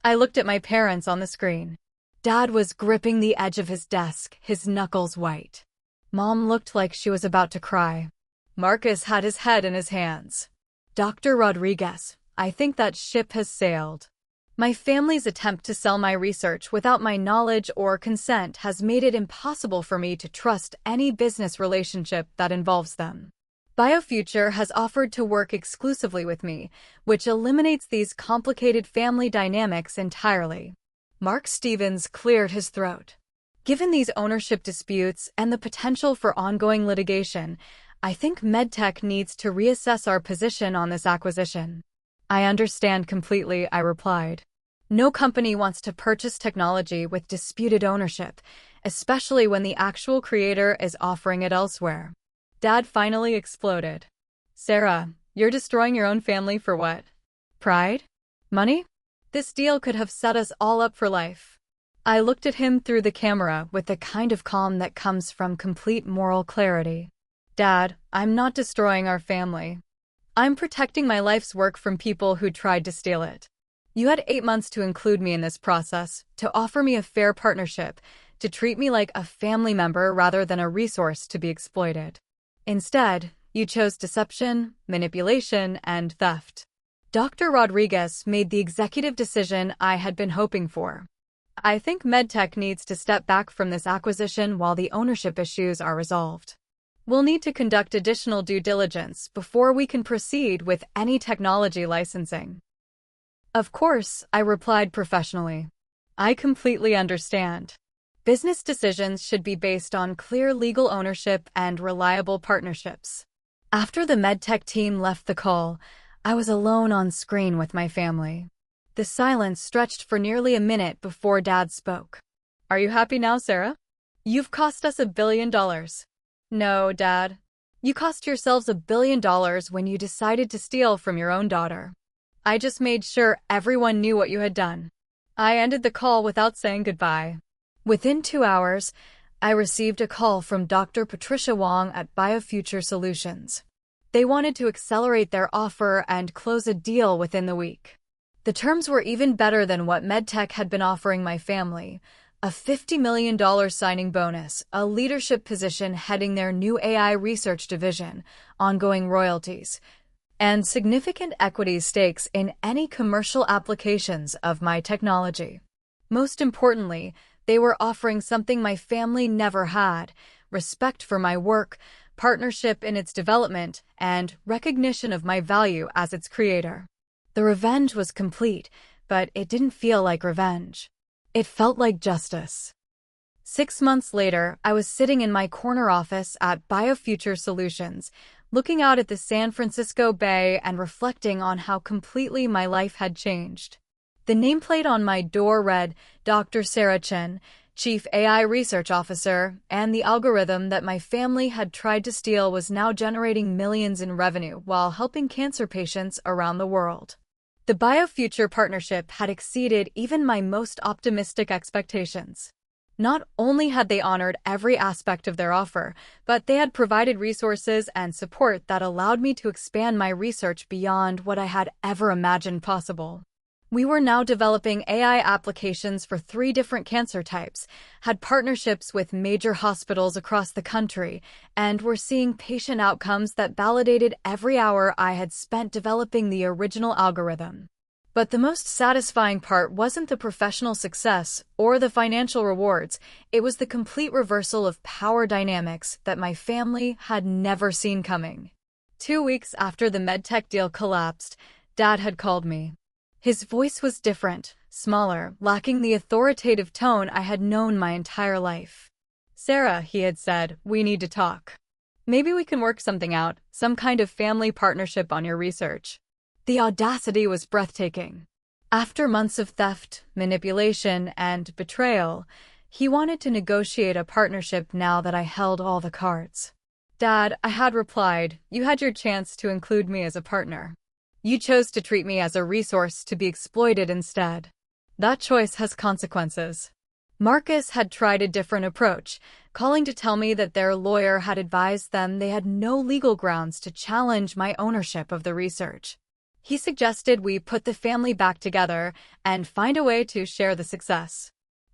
I looked at my parents on the screen. Dad was gripping the edge of his desk, his knuckles white. Mom looked like she was about to cry. Marcus had his head in his hands. Dr. Rodriguez, I think that ship has sailed. My family's attempt to sell my research without my knowledge or consent has made it impossible for me to trust any business relationship that involves them. BioFuture has offered to work exclusively with me, which eliminates these complicated family dynamics entirely. Mark Stevens cleared his throat. Given these ownership disputes and the potential for ongoing litigation, I think MedTech needs to reassess our position on this acquisition. I understand completely, I replied. No company wants to purchase technology with disputed ownership, especially when the actual creator is offering it elsewhere. Dad finally exploded. Sarah, you're destroying your own family for what? Pride? Money? This deal could have set us all up for life. I looked at him through the camera with the kind of calm that comes from complete moral clarity. Dad, I'm not destroying our family. I'm protecting my life's work from people who tried to steal it. You had 8 months to include me in this process, to offer me a fair partnership, to treat me like a family member rather than a resource to be exploited. Instead, you chose deception, manipulation, and theft. Dr. Rodriguez made the executive decision I had been hoping for. I think MedTech needs to step back from this acquisition while the ownership issues are resolved. We'll need to conduct additional due diligence before we can proceed with any technology licensing. Of course, I replied professionally. I completely understand. Business decisions should be based on clear legal ownership and reliable partnerships. After the MedTech team left the call, I was alone on screen with my family. The silence stretched for nearly a minute before Dad spoke. Are you happy now, Sarah? You've cost us $1 billion. No, Dad. You cost yourselves $1 billion when you decided to steal from your own daughter. I just made sure everyone knew what you had done. I ended the call without saying goodbye. Within 2 hours, I received a call from Dr. Patricia Wong at BioFuture Solutions. They wanted to accelerate their offer and close a deal within the week. The terms were even better than what MedTech had been offering my family: a $50 million signing bonus, a leadership position heading their new AI research division, ongoing royalties, and significant equity stakes in any commercial applications of my technology. Most importantly, they were offering something my family never had: respect for my work, partnership in its development, and recognition of my value as its creator. The revenge was complete, but it didn't feel like revenge. It felt like justice. 6 months later, I was sitting in my corner office at BioFuture Solutions, looking out at the San Francisco Bay and reflecting on how completely my life had changed. The nameplate on my door read, Dr. Sarah Chen, Chief AI Research Officer, and the algorithm that my family had tried to steal was now generating millions in revenue while helping cancer patients around the world. The BioFuture partnership had exceeded even my most optimistic expectations. Not only had they honored every aspect of their offer, but they had provided resources and support that allowed me to expand my research beyond what I had ever imagined possible. We were now developing AI applications for 3 different cancer types, had partnerships with major hospitals across the country, and were seeing patient outcomes that validated every hour I had spent developing the original algorithm. But the most satisfying part wasn't the professional success or the financial rewards. It was the complete reversal of power dynamics that my family had never seen coming. 2 weeks after the MedTech deal collapsed, Dad had called me. His voice was different, smaller, lacking the authoritative tone I had known my entire life. Sarah, he had said, we need to talk. Maybe we can work something out, some kind of family partnership on your research. The audacity was breathtaking. After months of theft, manipulation, and betrayal, he wanted to negotiate a partnership now that I held all the cards. Dad, I had replied, you had your chance to include me as a partner. You chose to treat me as a resource to be exploited instead. That choice has consequences. Marcus had tried a different approach, calling to tell me that their lawyer had advised them they had no legal grounds to challenge my ownership of the research. He suggested we put the family back together and find a way to share the success.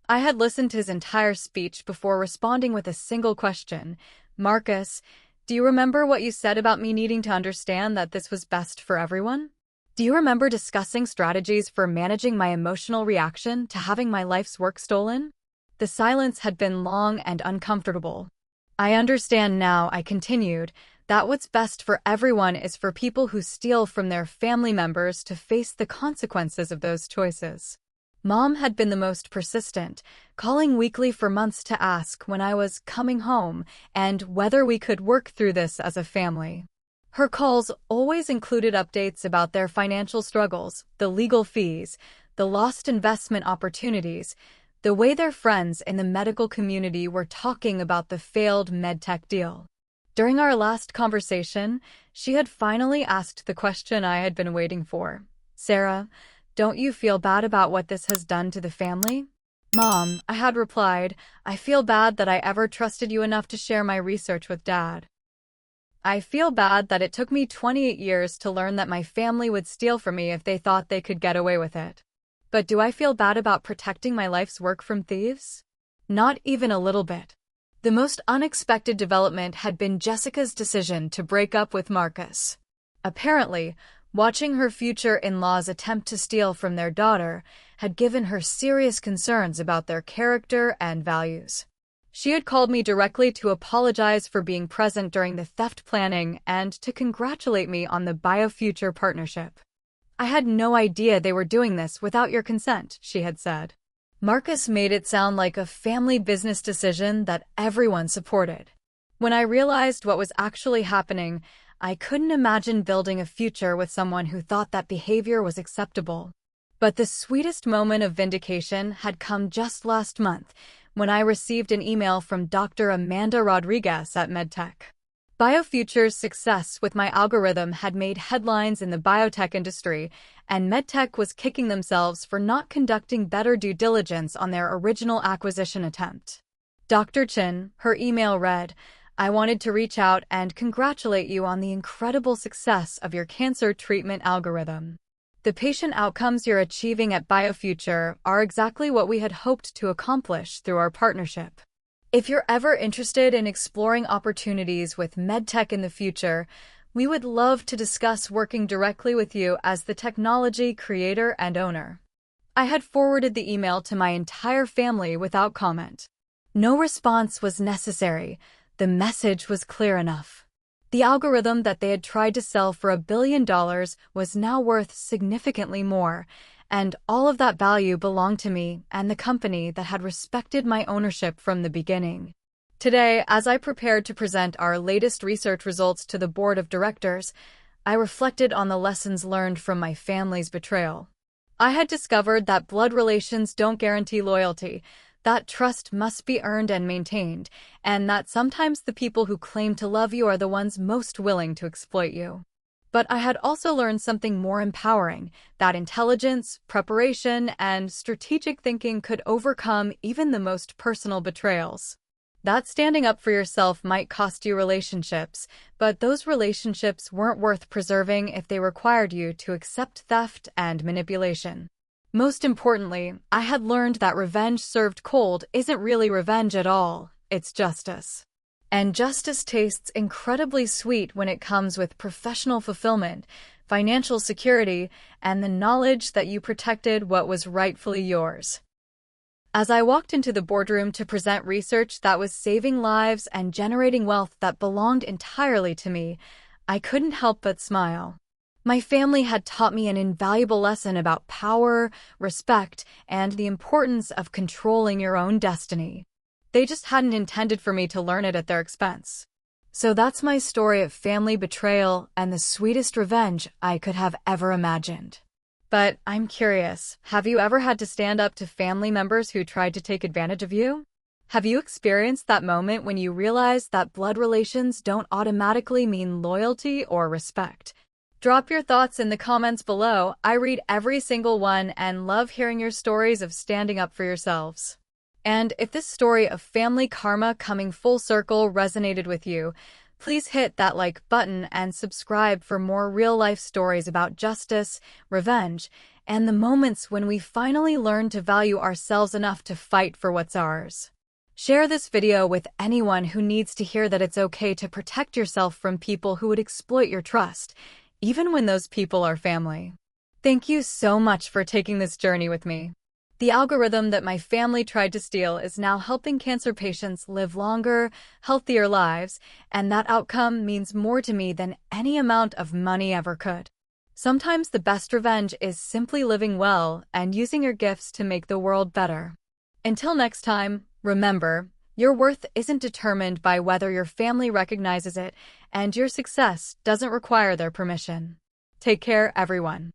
I had listened to his entire speech before responding with a single question. Marcus, do you remember what you said about me needing to understand that this was best for everyone? Do you remember discussing strategies for managing my emotional reaction to having my life's work stolen? The silence had been long and uncomfortable. I understand now, I continued, that what's best for everyone is for people who steal from their family members to face the consequences of those choices. Mom had been the most persistent, calling weekly for months to ask when I was coming home and whether we could work through this as a family. Her calls always included updates about their financial struggles, the legal fees, the lost investment opportunities, the way their friends in the medical community were talking about the failed MedTech deal. During our last conversation, she had finally asked the question I had been waiting for. "Sarah, don't you feel bad about what this has done to the family?" "Mom," I had replied, "I feel bad that I ever trusted you enough to share my research with Dad. I feel bad that it took me 28 years to learn that my family would steal from me if they thought they could get away with it. But do I feel bad about protecting my life's work from thieves? Not even a little bit." The most unexpected development had been Jessica's decision to break up with Marcus. Apparently, watching her future in-laws attempt to steal from their daughter had given her serious concerns about their character and values. She had called me directly to apologize for being present during the theft planning and to congratulate me on the BioFuture partnership. "I had no idea they were doing this without your consent," she had said. Marcus made it sound like a family business decision that everyone supported. When I realized what was actually happening, I couldn't imagine building a future with someone who thought that behavior was acceptable. But the sweetest moment of vindication had come just last month, when I received an email from Dr. Amanda Rodriguez at MedTech. BioFuture's success with my algorithm had made headlines in the biotech industry, and MedTech was kicking themselves for not conducting better due diligence on their original acquisition attempt. Dr. Chin, her email read, "I wanted to reach out and congratulate you on the incredible success of your cancer treatment algorithm. The patient outcomes you're achieving at BioFuture are exactly what we had hoped to accomplish through our partnership. If you're ever interested in exploring opportunities with MedTech in the future, we would love to discuss working directly with you as the technology creator and owner." I had forwarded the email to my entire family without comment. No response was necessary. The message was clear enough. The algorithm that they had tried to sell for $1 billion was now worth significantly more, and all of that value belonged to me and the company that had respected my ownership from the beginning. Today, as I prepared to present our latest research results to the board of directors, I reflected on the lessons learned from my family's betrayal. I had discovered that blood relations don't guarantee loyalty, that trust must be earned and maintained, and that sometimes the people who claim to love you are the ones most willing to exploit you. But I had also learned something more empowering, that intelligence, preparation, and strategic thinking could overcome even the most personal betrayals. That standing up for yourself might cost you relationships, but those relationships weren't worth preserving if they required you to accept theft and manipulation. Most importantly, I had learned that revenge served cold isn't really revenge at all, it's justice. And justice tastes incredibly sweet when it comes with professional fulfillment, financial security, and the knowledge that you protected what was rightfully yours. As I walked into the boardroom to present research that was saving lives and generating wealth that belonged entirely to me, I couldn't help but smile. My family had taught me an invaluable lesson about power, respect, and the importance of controlling your own destiny. They just hadn't intended for me to learn it at their expense. So that's my story of family betrayal and the sweetest revenge I could have ever imagined. But I'm curious, have you ever had to stand up to family members who tried to take advantage of you? Have you experienced that moment when you realize that blood relations don't automatically mean loyalty or respect? Drop your thoughts in the comments below. I read every single one and love hearing your stories of standing up for yourselves. And if this story of family karma coming full circle resonated with you, please hit that like button and subscribe for more real-life stories about justice, revenge, and the moments when we finally learn to value ourselves enough to fight for what's ours. Share this video with anyone who needs to hear that it's okay to protect yourself from people who would exploit your trust, even when those people are family. Thank you so much for taking this journey with me. The algorithm that my family tried to steal is now helping cancer patients live longer, healthier lives, and that outcome means more to me than any amount of money ever could. Sometimes the best revenge is simply living well and using your gifts to make the world better. Until next time, remember, Your worth isn't determined by whether your family recognizes it, and your success doesn't require their permission. Take care, everyone.